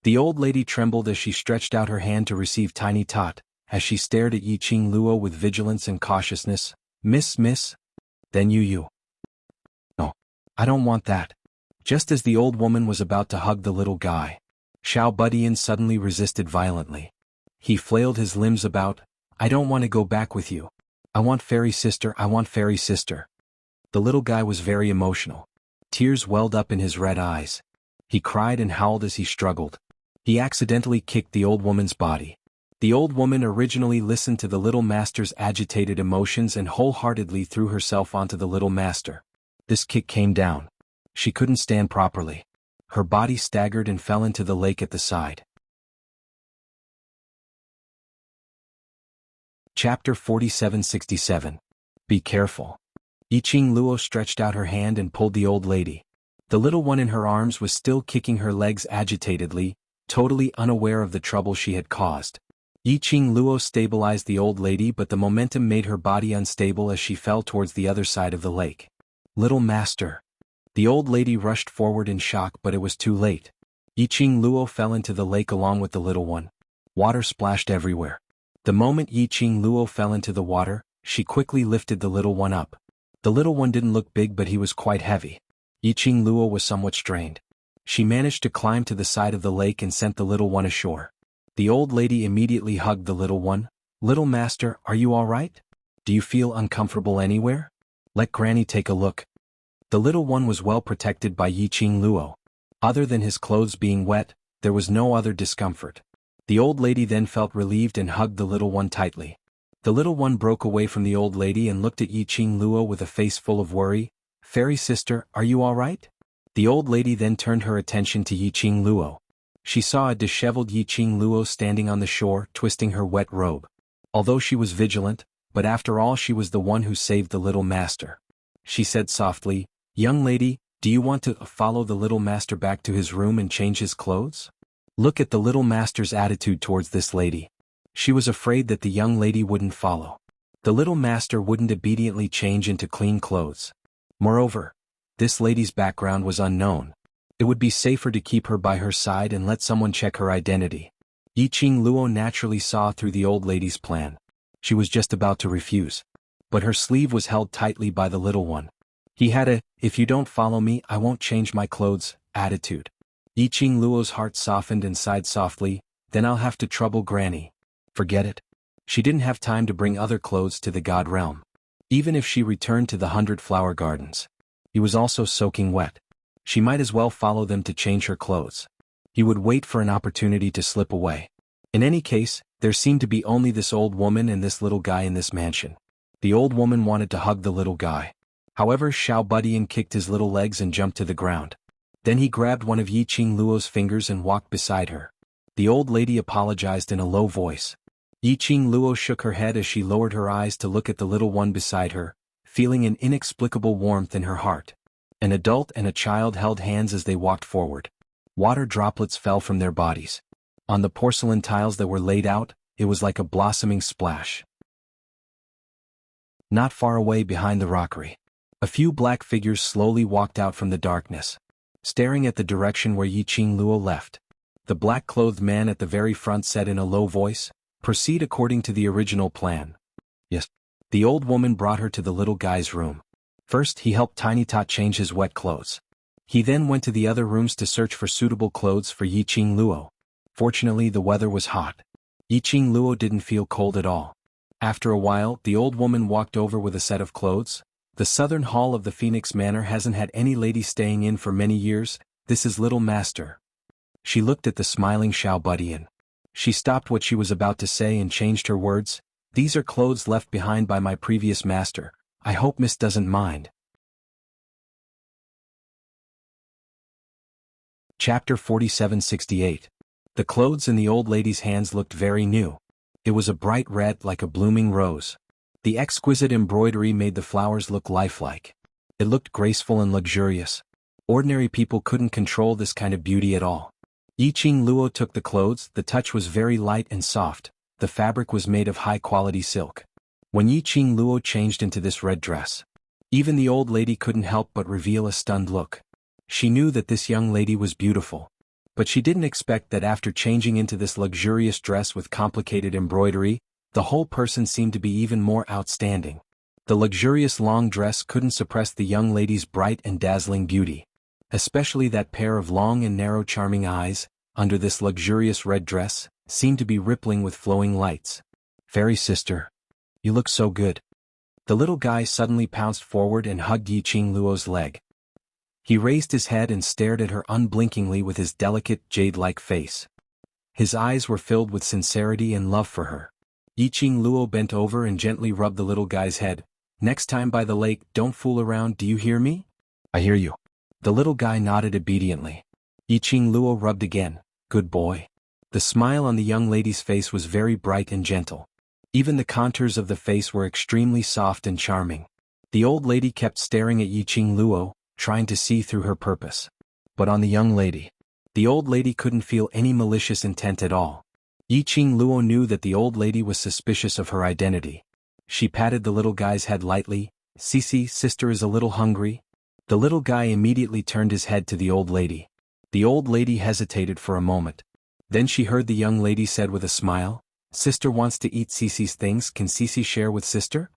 The old lady trembled as she stretched out her hand to receive Tiny Tot, as she stared at Xianxia with vigilance and cautiousness. Miss. Then you. No, I don't want that." Just as the old woman was about to hug the little guy, Xiao Budian suddenly resisted violently. He flailed his limbs about. "I don't want to go back with you. I want fairy sister. The little guy was very emotional. Tears welled up in his red eyes. He cried and howled as he struggled. He accidentally kicked the old woman's body. The old woman originally listened to the little master's agitated emotions and wholeheartedly threw herself onto the little master. This kick came down. She couldn't stand properly. Her body staggered and fell into the lake at the side. Chapter 4767. Be careful. Xianxia stretched out her hand and pulled the old lady. The little one in her arms was still kicking her legs agitatedly, totally unaware of the trouble she had caused. Xianxia stabilized the old lady, but the momentum made her body unstable as she fell towards the other side of the lake. "Little master." The old lady rushed forward in shock, but it was too late. Xianxia fell into the lake along with the little one. Water splashed everywhere. The moment Xianxia fell into the water, she quickly lifted the little one up. The little one didn't look big, but he was quite heavy. Xianxia was somewhat strained. She managed to climb to the side of the lake and sent the little one ashore. The old lady immediately hugged the little one. "Little master, are you all right? Do you feel uncomfortable anywhere? Let Granny take a look." The little one was well protected by Xianxia. Other than his clothes being wet, there was no other discomfort. The old lady then felt relieved and hugged the little one tightly. The little one broke away from the old lady and looked at Xianxia with a face full of worry. "Fairy sister, are you all right?" The old lady then turned her attention to Xianxia. She saw a disheveled Xianxia standing on the shore, twisting her wet robe. Although she was vigilant, but after all she was the one who saved the little master. She said softly, "Young lady, do you want to follow the little master back to his room and change his clothes?" Look at the little master's attitude towards this lady. She was afraid that the young lady wouldn't follow. The little master wouldn't obediently change into clean clothes. Moreover, this lady's background was unknown. It would be safer to keep her by her side and let someone check her identity. Luo naturally saw through the old lady's plan. She was just about to refuse. But her sleeve was held tightly by the little one. He had a, "if you don't follow me, I won't change my clothes," attitude. Luo's heart softened and sighed softly, "Then I'll have to trouble Granny." Forget it. She didn't have time to bring other clothes to the god realm. Even if she returned to the 100 Flower Gardens. He was also soaking wet. She might as well follow them to change her clothes. He would wait for an opportunity to slip away. In any case, there seemed to be only this old woman and this little guy in this mansion. The old woman wanted to hug the little guy. However, Xiaobudian kicked his little legs and jumped to the ground. Then he grabbed one of Luo's fingers and walked beside her. The old lady apologized in a low voice. Luo shook her head as she lowered her eyes to look at the little one beside her, feeling an inexplicable warmth in her heart. An adult and a child held hands as they walked forward. Water droplets fell from their bodies. On the porcelain tiles that were laid out, it was like a blossoming splash. Not far away behind the rockery, a few black figures slowly walked out from the darkness, staring at the direction where Luo left. The black-clothed man at the very front said in a low voice, "Proceed according to the original plan." Yes. The old woman brought her to the little guy's room. First, he helped Tiny Tot change his wet clothes. He then went to the other rooms to search for suitable clothes for Luo. Fortunately, the weather was hot. Luo didn't feel cold at all. After a while, the old woman walked over with a set of clothes. "The southern hall of the Phoenix Manor hasn't had any lady staying in for many years. This is Little Master." She looked at the smiling Xiaobudian. She stopped what she was about to say and changed her words. "These are clothes left behind by my previous master. I hope Miss doesn't mind." Chapter 4768. The clothes in the old lady's hands looked very new. It was a bright red like a blooming rose. The exquisite embroidery made the flowers look lifelike. It looked graceful and luxurious. Ordinary people couldn't control this kind of beauty at all. Luo took the clothes. The touch was very light and soft. The fabric was made of high-quality silk. When Luo changed into this red dress, even the old lady couldn't help but reveal a stunned look. She knew that this young lady was beautiful. But she didn't expect that after changing into this luxurious dress with complicated embroidery, the whole person seemed to be even more outstanding. The luxurious long dress couldn't suppress the young lady's bright and dazzling beauty. Especially that pair of long and narrow charming eyes, under this luxurious red dress, seemed to be rippling with flowing lights. "Fairy sister. You look so good." The little guy suddenly pounced forward and hugged Luo's leg. He raised his head and stared at her unblinkingly with his delicate, jade-like face. His eyes were filled with sincerity and love for her. Luo bent over and gently rubbed the little guy's head. "Next time by the lake, don't fool around, do you hear me?" "I hear you." The little guy nodded obediently. Luo rubbed again. "Good boy." The smile on the young lady's face was very bright and gentle. Even the contours of the face were extremely soft and charming. The old lady kept staring at Luo, trying to see through her purpose. But on the young lady, the old lady couldn't feel any malicious intent at all. Luo knew that the old lady was suspicious of her identity. She patted the little guy's head lightly. "Cici, sister is a little hungry." The little guy immediately turned his head to the old lady. The old lady hesitated for a moment. Then she heard the young lady said with a smile, "Sister wants to eat Cici's things, can Cici share with sister?"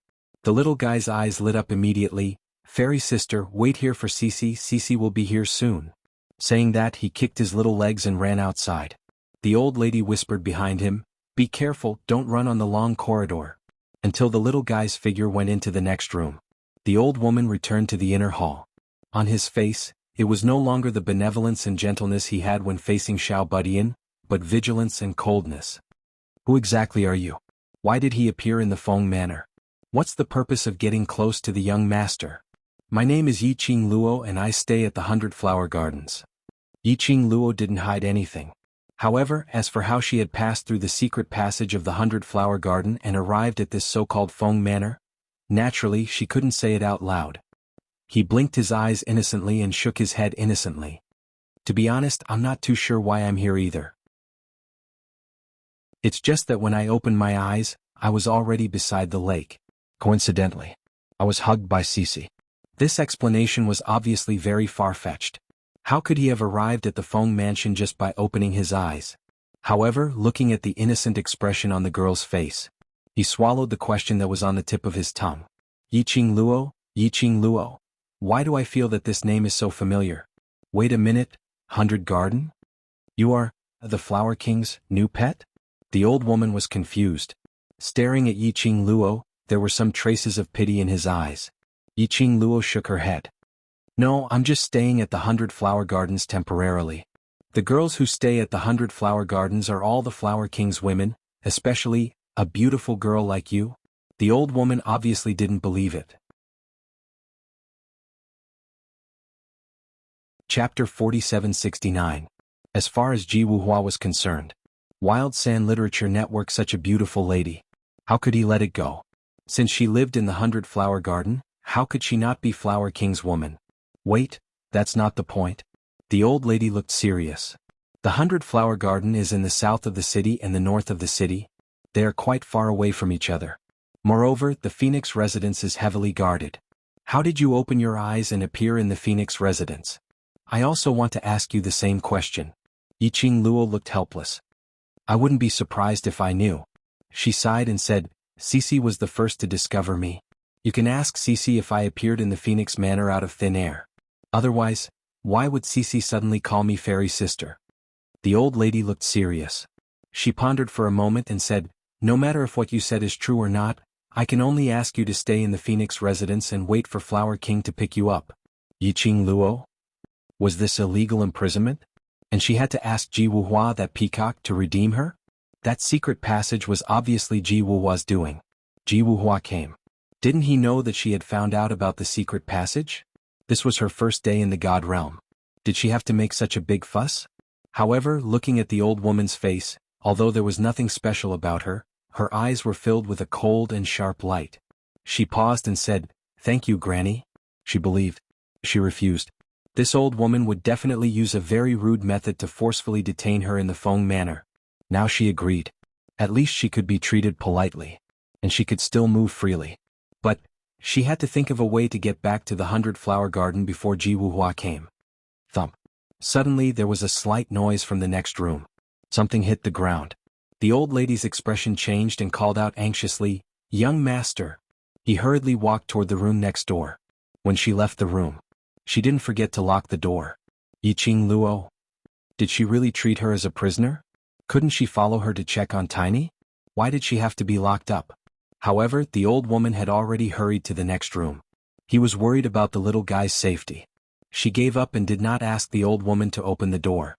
The little guy's eyes lit up immediately. "Fairy sister, wait here for Cici, Cici will be here soon." Saying that, he kicked his little legs and ran outside. The old lady whispered behind him, "Be careful, don't run on the long corridor," until the little guy's figure went into the next room. The old woman returned to the inner hall. On his face, it was no longer the benevolence and gentleness he had when facing Xiaobudian, but vigilance and coldness. "Who exactly are you? Why did he appear in the Feng Manor? What's the purpose of getting close to the young master?" "My name is Luo and I stay at the 100 Flower Gardens." Luo didn't hide anything. However, as for how she had passed through the secret passage of the 100 Flower Garden and arrived at this so-called Feng Manor, naturally she couldn't say it out loud. He blinked his eyes innocently and shook his head innocently. "To be honest, I'm not too sure why I'm here either. It's just that when I opened my eyes, I was already beside the lake. Coincidentally, I was hugged by Cici. This explanation was obviously very far-fetched. How could he have arrived at the Feng mansion just by opening his eyes? However, looking at the innocent expression on the girl's face, he swallowed the question that was on the tip of his tongue. Yiqing Luo? Why do I feel that this name is so familiar? Wait a minute, 100 Garden? You are the Flower King's new pet? The old woman was confused. Staring at Yiqing Luo, there were some traces of pity in his eyes. Yiqing Luo shook her head. No, I'm just staying at the 100 Flower Gardens temporarily. The girls who stay at the 100 Flower Gardens are all the Flower King's women, especially a beautiful girl like you. The old woman obviously didn't believe it. Chapter 4769. As far as Xuanhuan was concerned, Wild Sand Literature Network, such a beautiful lady. How could he let it go? Since she lived in the 100 Flower Garden, how could she not be Flower King's woman? Wait, that's not the point. The old lady looked serious. The 100 Flower Garden is in the south of the city and the north of the city. They are quite far away from each other. Moreover, the Phoenix residence is heavily guarded. How did you open your eyes and appear in the Phoenix residence? I also want to ask you the same question. Yiqing Luo looked helpless. I wouldn't be surprised if I knew. She sighed and said, Cici was the first to discover me. You can ask Cici if I appeared in the Phoenix Manor out of thin air. Otherwise, why would Cici suddenly call me fairy sister? The old lady looked serious. She pondered for a moment and said, no matter if what you said is true or not, I can only ask you to stay in the Phoenix residence and wait for Flower King to pick you up. Yiqing Luo? Was this illegal imprisonment? And she had to ask Xuanhuan, that peacock, to redeem her? That secret passage was obviously Xuanhuan's doing. Xuanhuan came. Didn't he know that she had found out about the secret passage? This was her first day in the God realm. Did she have to make such a big fuss? However, looking at the old woman's face, although there was nothing special about her, her eyes were filled with a cold and sharp light. She paused and said, Thank you, Granny. She believed. She refused. This old woman would definitely use a very rude method to forcefully detain her in the Feng Manor. Now she agreed. At least she could be treated politely. And she could still move freely. But she had to think of a way to get back to the 100 Flower Garden before Xuanhuan came. Thump. Suddenly there was a slight noise from the next room. Something hit the ground. The old lady's expression changed and called out anxiously, Young master. He hurriedly walked toward the room next door. When she left the room, she didn't forget to lock the door. Yiqing Luo? Did she really treat her as a prisoner? Couldn't she follow her to check on Tiny? Why did she have to be locked up? However, the old woman had already hurried to the next room. He was worried about the little guy's safety. She gave up and did not ask the old woman to open the door.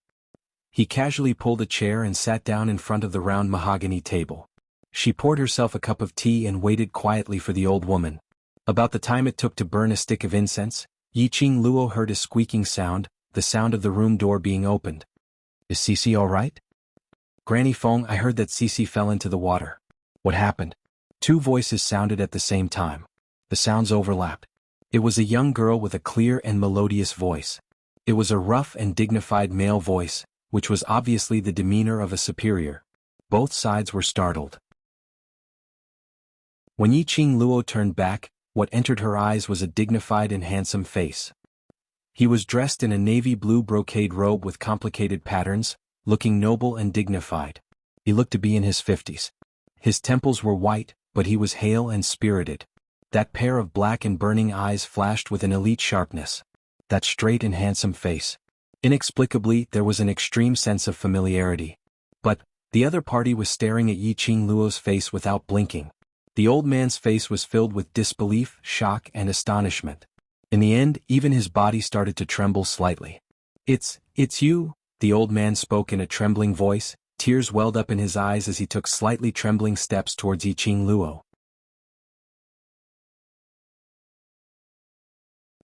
He casually pulled a chair and sat down in front of the round mahogany table. She poured herself a cup of tea and waited quietly for the old woman. About the time it took to burn a stick of incense, Yiqing Luo heard a squeaking sound, the sound of the room door being opened. Is Cici all right? Granny Feng, I heard that Cici fell into the water. What happened? Two voices sounded at the same time. The sounds overlapped. It was a young girl with a clear and melodious voice. It was a rough and dignified male voice, which was obviously the demeanor of a superior. Both sides were startled. When Yiqing Luo turned back, what entered her eyes was a dignified and handsome face. He was dressed in a navy blue brocade robe with complicated patterns, looking noble and dignified. He looked to be in his 50s. His temples were white, but he was hale and spirited. That pair of black and burning eyes flashed with an elite sharpness. That straight and handsome face. Inexplicably, there was an extreme sense of familiarity. But the other party was staring at Yiqing Luo's face without blinking. The old man's face was filled with disbelief, shock, and astonishment. In the end, even his body started to tremble slightly. It's you, the old man spoke in a trembling voice. Tears welled up in his eyes as he took slightly trembling steps towards Yiqing Luo.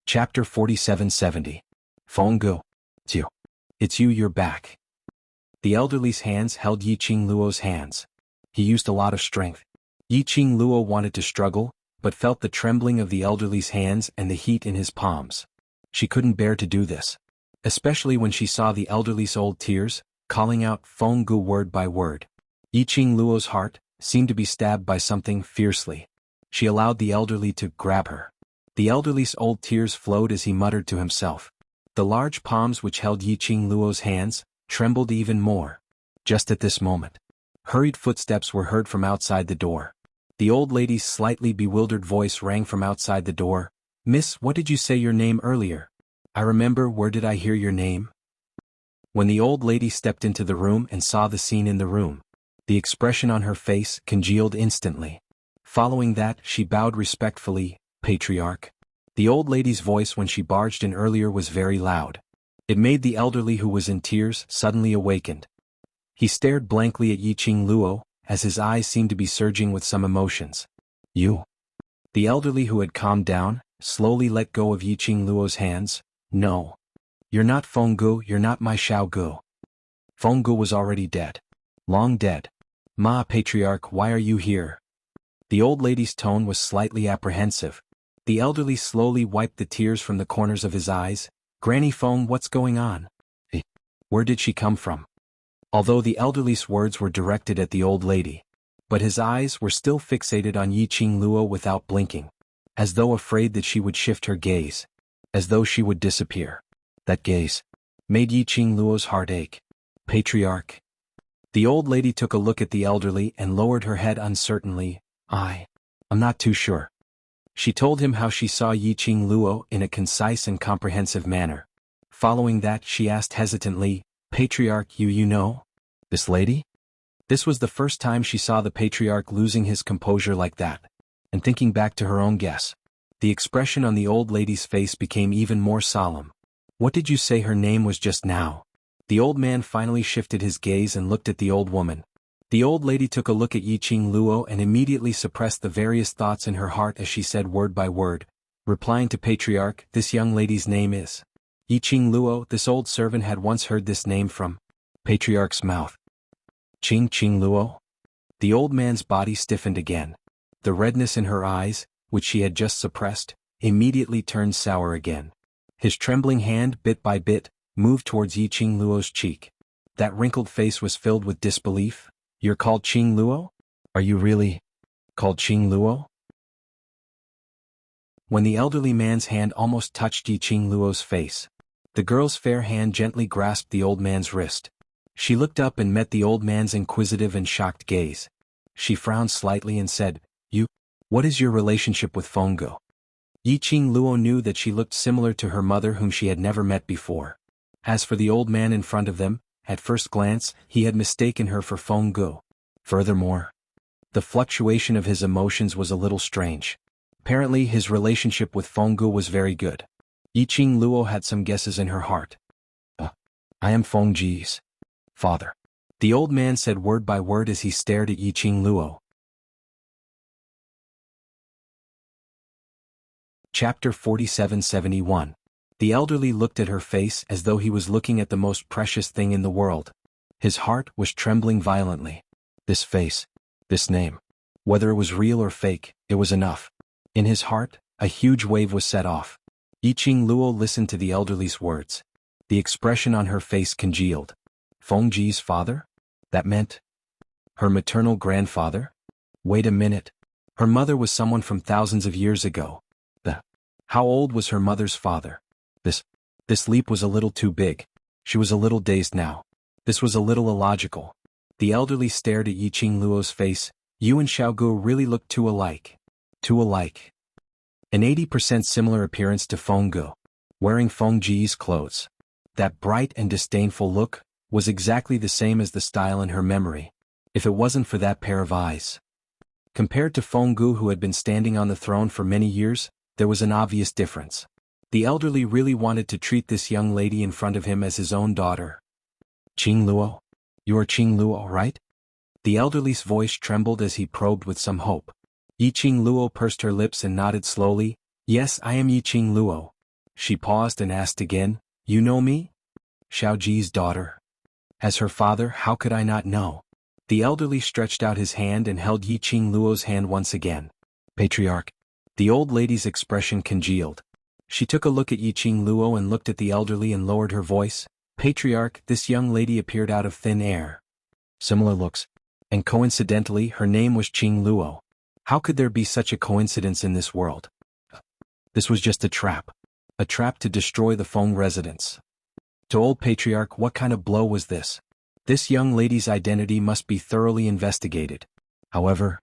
Chapter 4770. Fenggu. It's you, you're back. The elderly's hands held Yiqing Luo's hands. He used a lot of strength. Yiqing Luo wanted to struggle, but felt the trembling of the elderly's hands and the heat in his palms. She couldn't bear to do this. Especially when she saw the elderly's old tears, calling out Fenggu word by word. Yiqing Luo's heart seemed to be stabbed by something fiercely. She allowed the elderly to grab her. The elderly's old tears flowed as he muttered to himself. The large palms which held Yiqing Luo's hands trembled even more. Just at this moment, hurried footsteps were heard from outside the door. The old lady's slightly bewildered voice rang from outside the door. "Miss, what did you say your name earlier?" "I remember, where did I hear your name?" When the old lady stepped into the room and saw the scene in the room, the expression on her face congealed instantly. Following that, she bowed respectfully. "Patriarch." The old lady's voice when she barged in earlier was very loud. It made the elderly, who was in tears, suddenly awakened. He stared blankly at Yiqing Luo, as his eyes seemed to be surging with some emotions. "You?" The elderly, who had calmed down, slowly let go of Yiqing Luo's hands. "No. You're not Fenggu, you're not my Xiaogu." Fenggu was already dead. Long dead. "Ma, Patriarch, why are you here?" The old lady's tone was slightly apprehensive. The elderly slowly wiped the tears from the corners of his eyes. "Granny Feng, what's going on? Where did she come from?" Although the elderly's words were directed at the old lady, but his eyes were still fixated on Yiqing Luo without blinking, as though afraid that she would shift her gaze, as though she would disappear. That gaze made Yiqing Luo's heart ache. "Patriarch." The old lady took a look at the elderly and lowered her head uncertainly. I'm not too sure." She told him how she saw Yiqing Luo in a concise and comprehensive manner. Following that, she asked hesitantly, "Patriarch, you know? This lady?" This was the first time she saw the patriarch losing his composure like that. And thinking back to her own guess, the expression on the old lady's face became even more solemn. "What did you say her name was just now?" The old man finally shifted his gaze and looked at the old woman. The old lady took a look at Yiqing Luo and immediately suppressed the various thoughts in her heart as she said word by word, replying to Patriarch, "This young lady's name is Yiqing Luo." This old servant had once heard this name from Patriarch's mouth. Qing Luo? The old man's body stiffened again. The redness in her eyes, which she had just suppressed, immediately turned sour again. His trembling hand, bit by bit, moved towards Yiqing Luo's cheek. That wrinkled face was filled with disbelief. "You're called Qing Luo? Are you really called Qing Luo?" When the elderly man's hand almost touched Yiqing Luo's face, the girl's fair hand gently grasped the old man's wrist. She looked up and met the old man's inquisitive and shocked gaze. She frowned slightly and said, What is your relationship with Fenggu?" Yiqing Luo knew that she looked similar to her mother, whom she had never met before. As for the old man in front of them, at first glance, he had mistaken her for Fenggu. Furthermore, the fluctuation of his emotions was a little strange. Apparently his relationship with Fenggu was very good. Yiqing Luo had some guesses in her heart. I am Fengji's father," the old man said word by word as he stared at Yiqing Luo. Chapter 4771. The elderly looked at her face as though he was looking at the most precious thing in the world. His heart was trembling violently. This face, this name, whether it was real or fake, it was enough. In his heart, a huge wave was set off. Yiqing Luo listened to the elderly's words. The expression on her face congealed. Fengji's father? That meant her maternal grandfather? Wait a minute. Her mother was someone from thousands of years ago. How old was her mother's father? This leap was a little too big. She was a little dazed now. This was a little illogical. The elderly stared at Yiqing Luo's face. "You and Xiaogu really look too alike." Too alike. An 80% similar appearance to Fenggu. Wearing Fengji's clothes. That bright and disdainful look was exactly the same as the style in her memory, if it wasn't for that pair of eyes. Compared to Fenggu, who had been standing on the throne for many years, there was an obvious difference. The elderly really wanted to treat this young lady in front of him as his own daughter. "Qing Luo? You are Qing Luo, right?" The elderly's voice trembled as he probed with some hope. Yiqing Luo pursed her lips and nodded slowly. "Yes, I am Yiqing Luo." She paused and asked again, "You know me?" "Xiaoji's daughter." As her father, how could I not know? The elderly stretched out his hand and held Yiqing Luo's hand once again. "Patriarch." The old lady's expression congealed. She took a look at Yiqing Luo and looked at the elderly and lowered her voice. "Patriarch, this young lady appeared out of thin air. Similar looks. And coincidentally, her name was Qing Luo. How could there be such a coincidence in this world?" This was just a trap. A trap to destroy the Feng residence. To old patriarch, what kind of blow was this? This young lady's identity must be thoroughly investigated. However,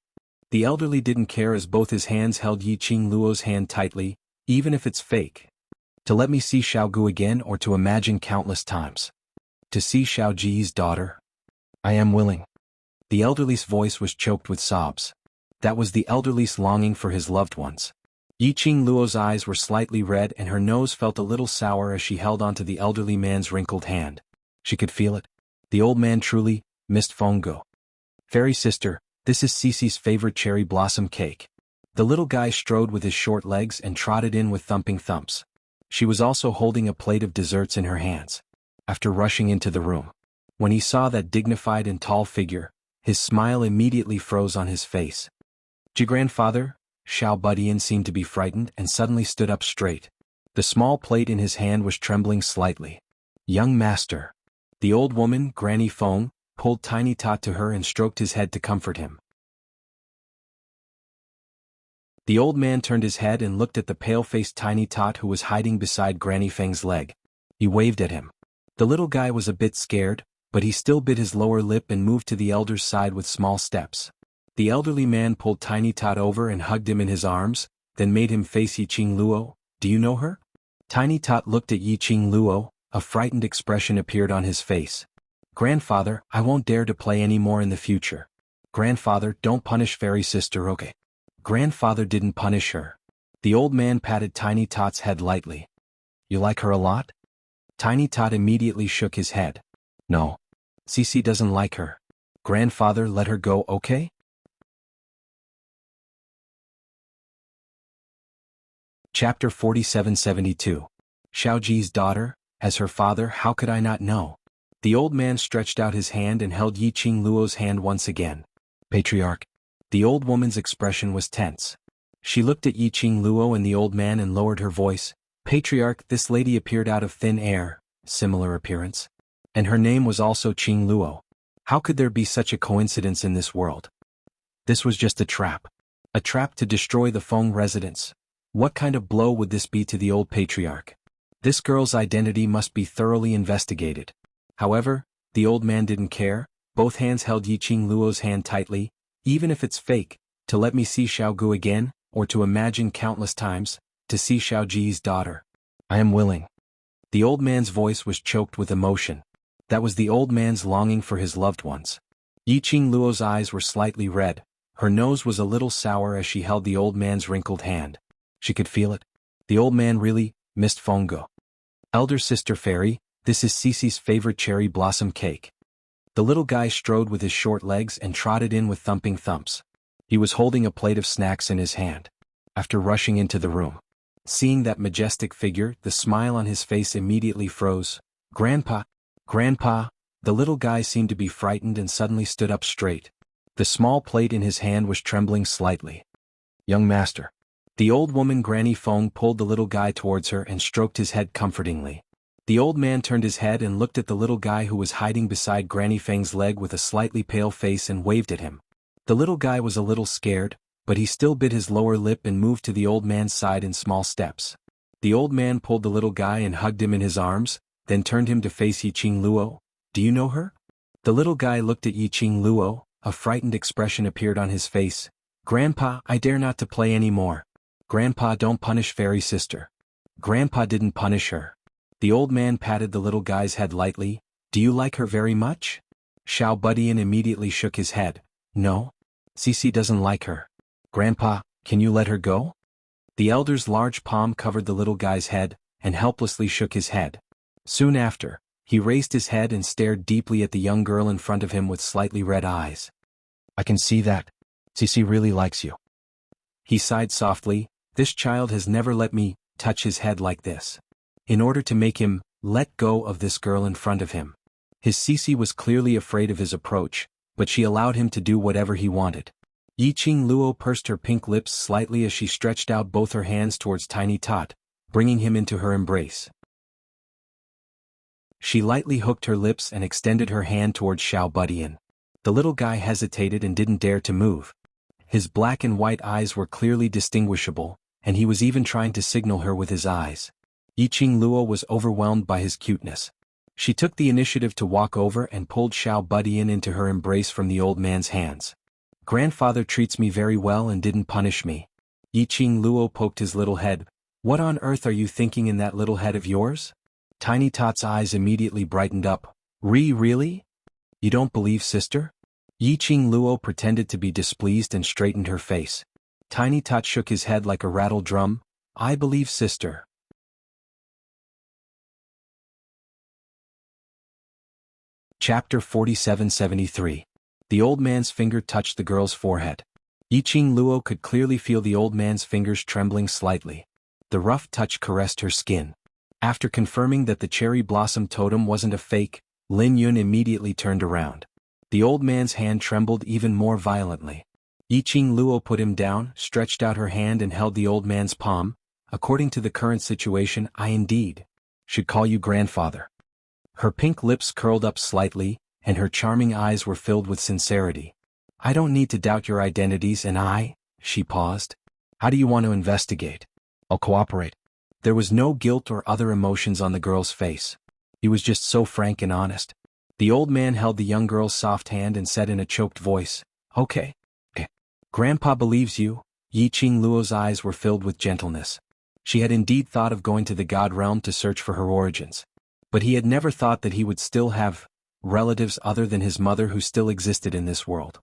the elderly didn't care as both his hands held Yi Qing Luo's hand tightly, even if it's fake. To let me see Xiaogu again or to imagine countless times. To see Xiao Ji's daughter? I am willing. The elderly's voice was choked with sobs. That was the elderly's longing for his loved ones. Yi Qing Luo's eyes were slightly red and her nose felt a little sour as she held onto the elderly man's wrinkled hand. She could feel it. The old man truly missed Fongo. Fairy sister, this is Cece's favorite cherry blossom cake. The little guy strode with his short legs and trotted in with thumping thumps. She was also holding a plate of desserts in her hands. After rushing into the room, when he saw that dignified and tall figure, his smile immediately froze on his face. Grandfather? Xiao Budian seemed to be frightened and suddenly stood up straight. The small plate in his hand was trembling slightly. Young master. The old woman, Granny Feng, pulled Tiny Tot to her and stroked his head to comfort him. The old man turned his head and looked at the pale-faced Tiny Tot who was hiding beside Granny Feng's leg. He waved at him. The little guy was a bit scared, but he still bit his lower lip and moved to the elder's side with small steps. The elderly man pulled Tiny Tot over and hugged him in his arms, then made him face Yi Qing Luo. Do you know her? Tiny Tot looked at Yi Qing Luo, a frightened expression appeared on his face. Grandfather, I won't dare to play any more in the future. Grandfather, don't punish fairy sister, okay? Grandfather didn't punish her. The old man patted Tiny Tot's head lightly. You like her a lot? Tiny Tot immediately shook his head. No. Cece doesn't like her. Grandfather, let her go, okay? Chapter 4772. Xiaoji's daughter, as her father, how could I not know? The old man stretched out his hand and held Yi Qing Luo's hand once again. Patriarch. The old woman's expression was tense. She looked at Yi Qing Luo and the old man and lowered her voice. Patriarch, this lady appeared out of thin air, similar appearance. And her name was also Qing Luo. How could there be such a coincidence in this world? This was just a trap. A trap to destroy the Feng residence. What kind of blow would this be to the old patriarch? This girl's identity must be thoroughly investigated. However, the old man didn't care. Both hands held Yi Qing Luo's hand tightly, even if it's fake, to let me see Xiaogu again, or to imagine countless times, to see Xiaoji's daughter. I am willing. The old man's voice was choked with emotion. That was the old man's longing for his loved ones. Yi Qing Luo's eyes were slightly red. Her nose was a little sour as she held the old man's wrinkled hand. She could feel it. The old man really missed Fongo. Elder sister fairy, this is Cece's favorite cherry blossom cake. The little guy strode with his short legs and trotted in with thumping thumps. He was holding a plate of snacks in his hand. After rushing into the room, seeing that majestic figure, the smile on his face immediately froze. Grandpa, the little guy seemed to be frightened and suddenly stood up straight. The small plate in his hand was trembling slightly. Young master. The old woman Granny Feng pulled the little guy towards her and stroked his head comfortingly. The old man turned his head and looked at the little guy who was hiding beside Granny Feng's leg with a slightly pale face and waved at him. The little guy was a little scared, but he still bit his lower lip and moved to the old man's side in small steps. The old man pulled the little guy and hugged him in his arms, then turned him to face Yi Qing Luo. Do you know her? The little guy looked at Yi Qing Luo, a frightened expression appeared on his face. Grandpa, I dare not to play any more. Grandpa, don't punish fairy sister. Grandpa didn't punish her. The old man patted the little guy's head lightly. Do you like her very much? Xiao Budian immediately shook his head. No. Cece doesn't like her. Grandpa, can you let her go? The elder's large palm covered the little guy's head, and helplessly shook his head. Soon after, he raised his head and stared deeply at the young girl in front of him with slightly red eyes. I can see that. Cece really likes you. He sighed softly. This child has never let me touch his head like this. In order to make him let go of this girl in front of him. His Cece was clearly afraid of his approach, but she allowed him to do whatever he wanted. Yi Qing Luo pursed her pink lips slightly as she stretched out both her hands towards Tiny Tot, bringing him into her embrace. She lightly hooked her lips and extended her hand towards Xiao Budian. The little guy hesitated and didn't dare to move. His black and white eyes were clearly distinguishable, and he was even trying to signal her with his eyes. Yiqing Luo was overwhelmed by his cuteness. She took the initiative to walk over and pulled Xiao Budian into her embrace from the old man's hands. "Grandfather treats me very well and didn't punish me." Yiqing Luo poked his little head. "What on earth are you thinking in that little head of yours?" Tiny Tot's eyes immediately brightened up. Really? You don't believe sister?" Yiqing Luo pretended to be displeased and straightened her face. Tiny Tot shook his head like a rattle drum. "I believe sister." Chapter 4773. The old man's finger touched the girl's forehead. Yiqing Luo could clearly feel the old man's fingers trembling slightly. The rough touch caressed her skin. After confirming that the cherry blossom totem wasn't a fake, Lin Yun immediately turned around. The old man's hand trembled even more violently. Yiqing Luo put him down, stretched out her hand and held the old man's palm. "According to the current situation, I indeed should call you grandfather." Her pink lips curled up slightly, and her charming eyes were filled with sincerity. "I don't need to doubt your identities and she paused. "How do you want to investigate?" "I'll cooperate." There was no guilt or other emotions on the girl's face. He was just so frank and honest. The old man held the young girl's soft hand and said in a choked voice, "Okay. Grandpa believes you." Yiqing Luo's eyes were filled with gentleness. She had indeed thought of going to the God realm to search for her origins. But he had never thought that he would still have relatives other than his mother who still existed in this world.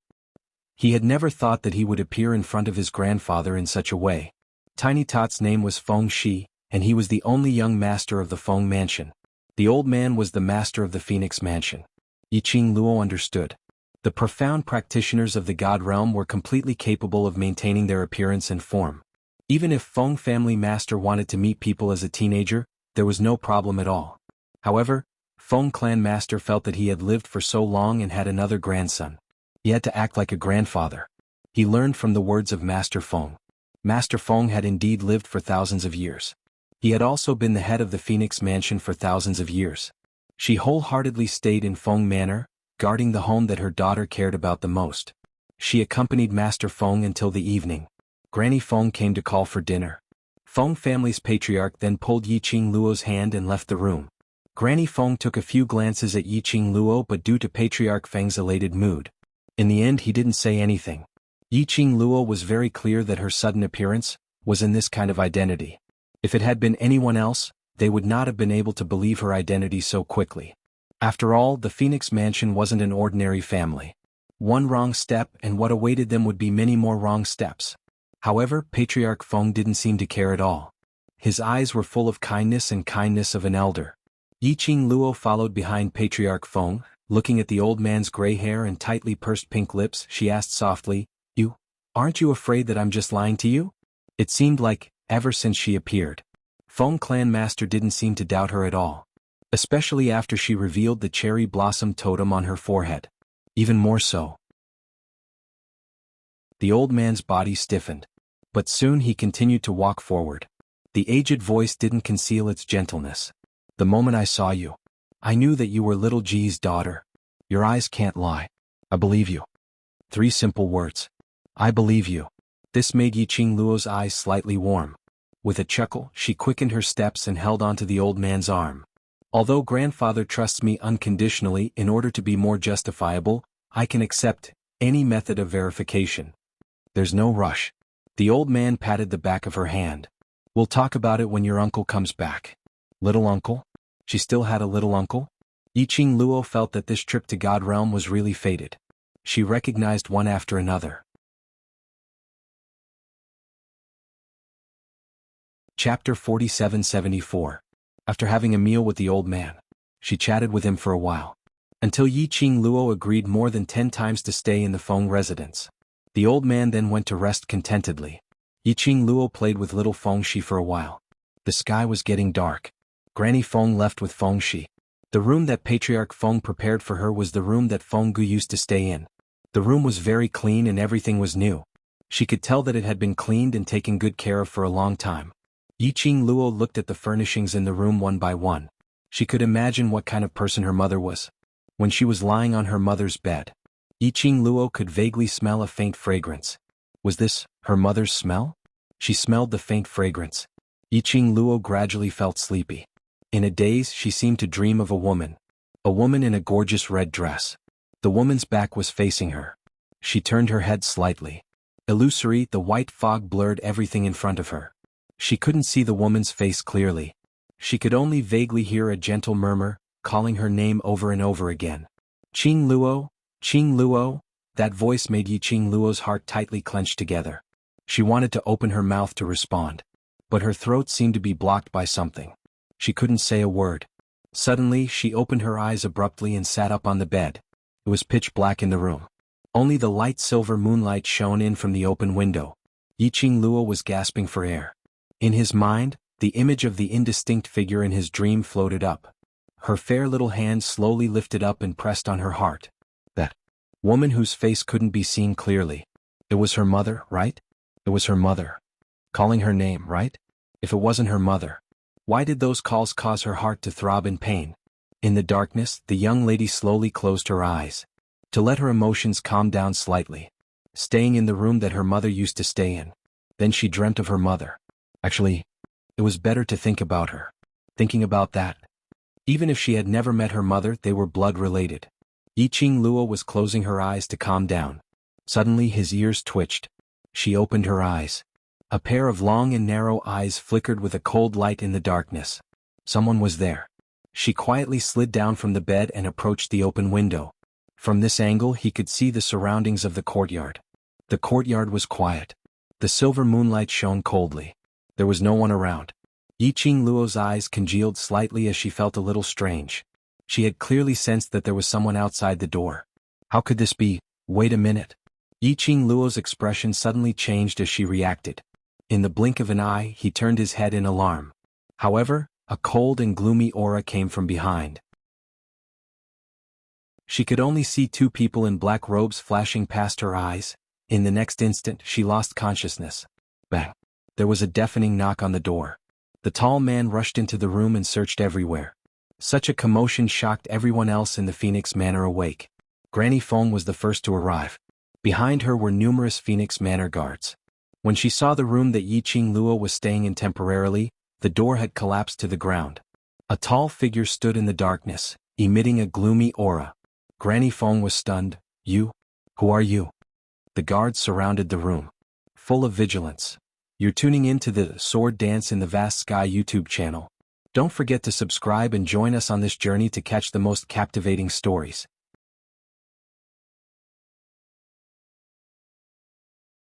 He had never thought that he would appear in front of his grandfather in such a way. Tiny Tot's name was Feng Shi, and he was the only young master of the Feng Mansion. The old man was the master of the Phoenix Mansion. Yiqing Luo understood. The profound practitioners of the God realm were completely capable of maintaining their appearance and form. Even if Feng family master wanted to meet people as a teenager, there was no problem at all. However, Feng clan master felt that he had lived for so long and had another grandson. He had to act like a grandfather. He learned from the words of Master Feng. Master Feng had indeed lived for thousands of years. He had also been the head of the Phoenix Mansion for thousands of years. She wholeheartedly stayed in Feng Manor, guarding the home that her daughter cared about the most. She accompanied Master Feng until the evening. Granny Feng came to call for dinner. Feng family's patriarch then pulled Yiqing Luo's hand and left the room. Granny Feng took a few glances at Yiqing Luo, but due to Patriarch Feng's elated mood, in the end he didn't say anything. Yiqing Luo was very clear that her sudden appearance was in this kind of identity. If it had been anyone else, they would not have been able to believe her identity so quickly. After all, the Phoenix Mansion wasn't an ordinary family. One wrong step and what awaited them would be many more wrong steps. However, Patriarch Feng didn't seem to care at all. His eyes were full of kindness and kindness of an elder. Yiqing Luo followed behind Patriarch Feng, looking at the old man's gray hair and tightly pursed pink lips. She asked softly, Aren't you afraid that I'm just lying to you?" It seemed like, ever since she appeared, Feng clan master didn't seem to doubt her at all. Especially after she revealed the cherry blossom totem on her forehead. Even more so. The old man's body stiffened. But soon he continued to walk forward. The aged voice didn't conceal its gentleness. "The moment I saw you, I knew that you were little Ji's daughter. Your eyes can't lie. I believe you." 3 simple words. I believe you. This made Yiqing Luo's eyes slightly warm. With a chuckle, she quickened her steps and held onto the old man's arm. "Although grandfather trusts me unconditionally in order to be more justifiable, I can accept any method of verification. There's no rush." The old man patted the back of her hand. "We'll talk about it when your uncle comes back." Little uncle? She still had a little uncle? Yiqing Luo felt that this trip to God Realm was really fated. She recognized one after another. Chapter 4774. After having a meal with the old man, she chatted with him for a while. Until Yiqing Luo agreed more than 10 times to stay in the Feng residence. The old man then went to rest contentedly. Yiqing Luo played with little Feng Shi for a while. The sky was getting dark. Granny Feng left with Feng Shi. The room that Patriarch Feng prepared for her was the room that Feng Gu used to stay in. The room was very clean and everything was new. She could tell that it had been cleaned and taken good care of for a long time. Yiqing Luo looked at the furnishings in the room one by one. She could imagine what kind of person her mother was. When she was lying on her mother's bed, Yiqing Luo could vaguely smell a faint fragrance. Was this her mother's smell? She smelled the faint fragrance. Yiqing Luo gradually felt sleepy. In a daze, she seemed to dream of a woman in a gorgeous red dress. The woman's back was facing her. She turned her head slightly. Illusory, the white fog blurred everything in front of her. She couldn't see the woman's face clearly. She could only vaguely hear a gentle murmur, calling her name over and over again. Qing Luo, Qing Luo. That voice made Yiqing Luo's heart tightly clenched together. She wanted to open her mouth to respond, but her throat seemed to be blocked by something. She couldn't say a word. Suddenly, she opened her eyes abruptly and sat up on the bed. It was pitch black in the room. Only the light silver moonlight shone in from the open window. Yiqing Luo was gasping for air. In his mind, the image of the indistinct figure in his dream floated up. Her fair little hand slowly lifted up and pressed on her heart. That woman whose face couldn't be seen clearly. It was her mother, right? It was her mother. Calling her name, right? If it wasn't her mother, why did those calls cause her heart to throb in pain? In the darkness, the young lady slowly closed her eyes, to let her emotions calm down slightly, staying in the room that her mother used to stay in. Then she dreamt of her mother. Actually, it was better to think about her. Thinking about that. Even if she had never met her mother, they were blood-related. Yiqing Luo was closing her eyes to calm down. Suddenly his ears twitched. She opened her eyes. A pair of long and narrow eyes flickered with a cold light in the darkness. Someone was there. She quietly slid down from the bed and approached the open window. From this angle he could see the surroundings of the courtyard. The courtyard was quiet. The silver moonlight shone coldly. There was no one around. Yiqing Luo's eyes congealed slightly as she felt a little strange. She had clearly sensed that there was someone outside the door. How could this be? Wait a minute. Yiqing Luo's expression suddenly changed as she reacted. In the blink of an eye, he turned his head in alarm. However, a cold and gloomy aura came from behind. She could only see two people in black robes flashing past her eyes. In the next instant, she lost consciousness. Bang! There was a deafening knock on the door. The tall man rushed into the room and searched everywhere. Such a commotion shocked everyone else in the Phoenix Manor awake. Granny Feng was the first to arrive. Behind her were numerous Phoenix Manor guards. When she saw the room that Yiqing Luo was staying in temporarily, the door had collapsed to the ground. A tall figure stood in the darkness, emitting a gloomy aura. Granny Feng was stunned. You? Who are you? The guards surrounded the room, full of vigilance. You're tuning in to the Sword Dance in the Vast Sky YouTube channel. Don't forget to subscribe and join us on this journey to catch the most captivating stories.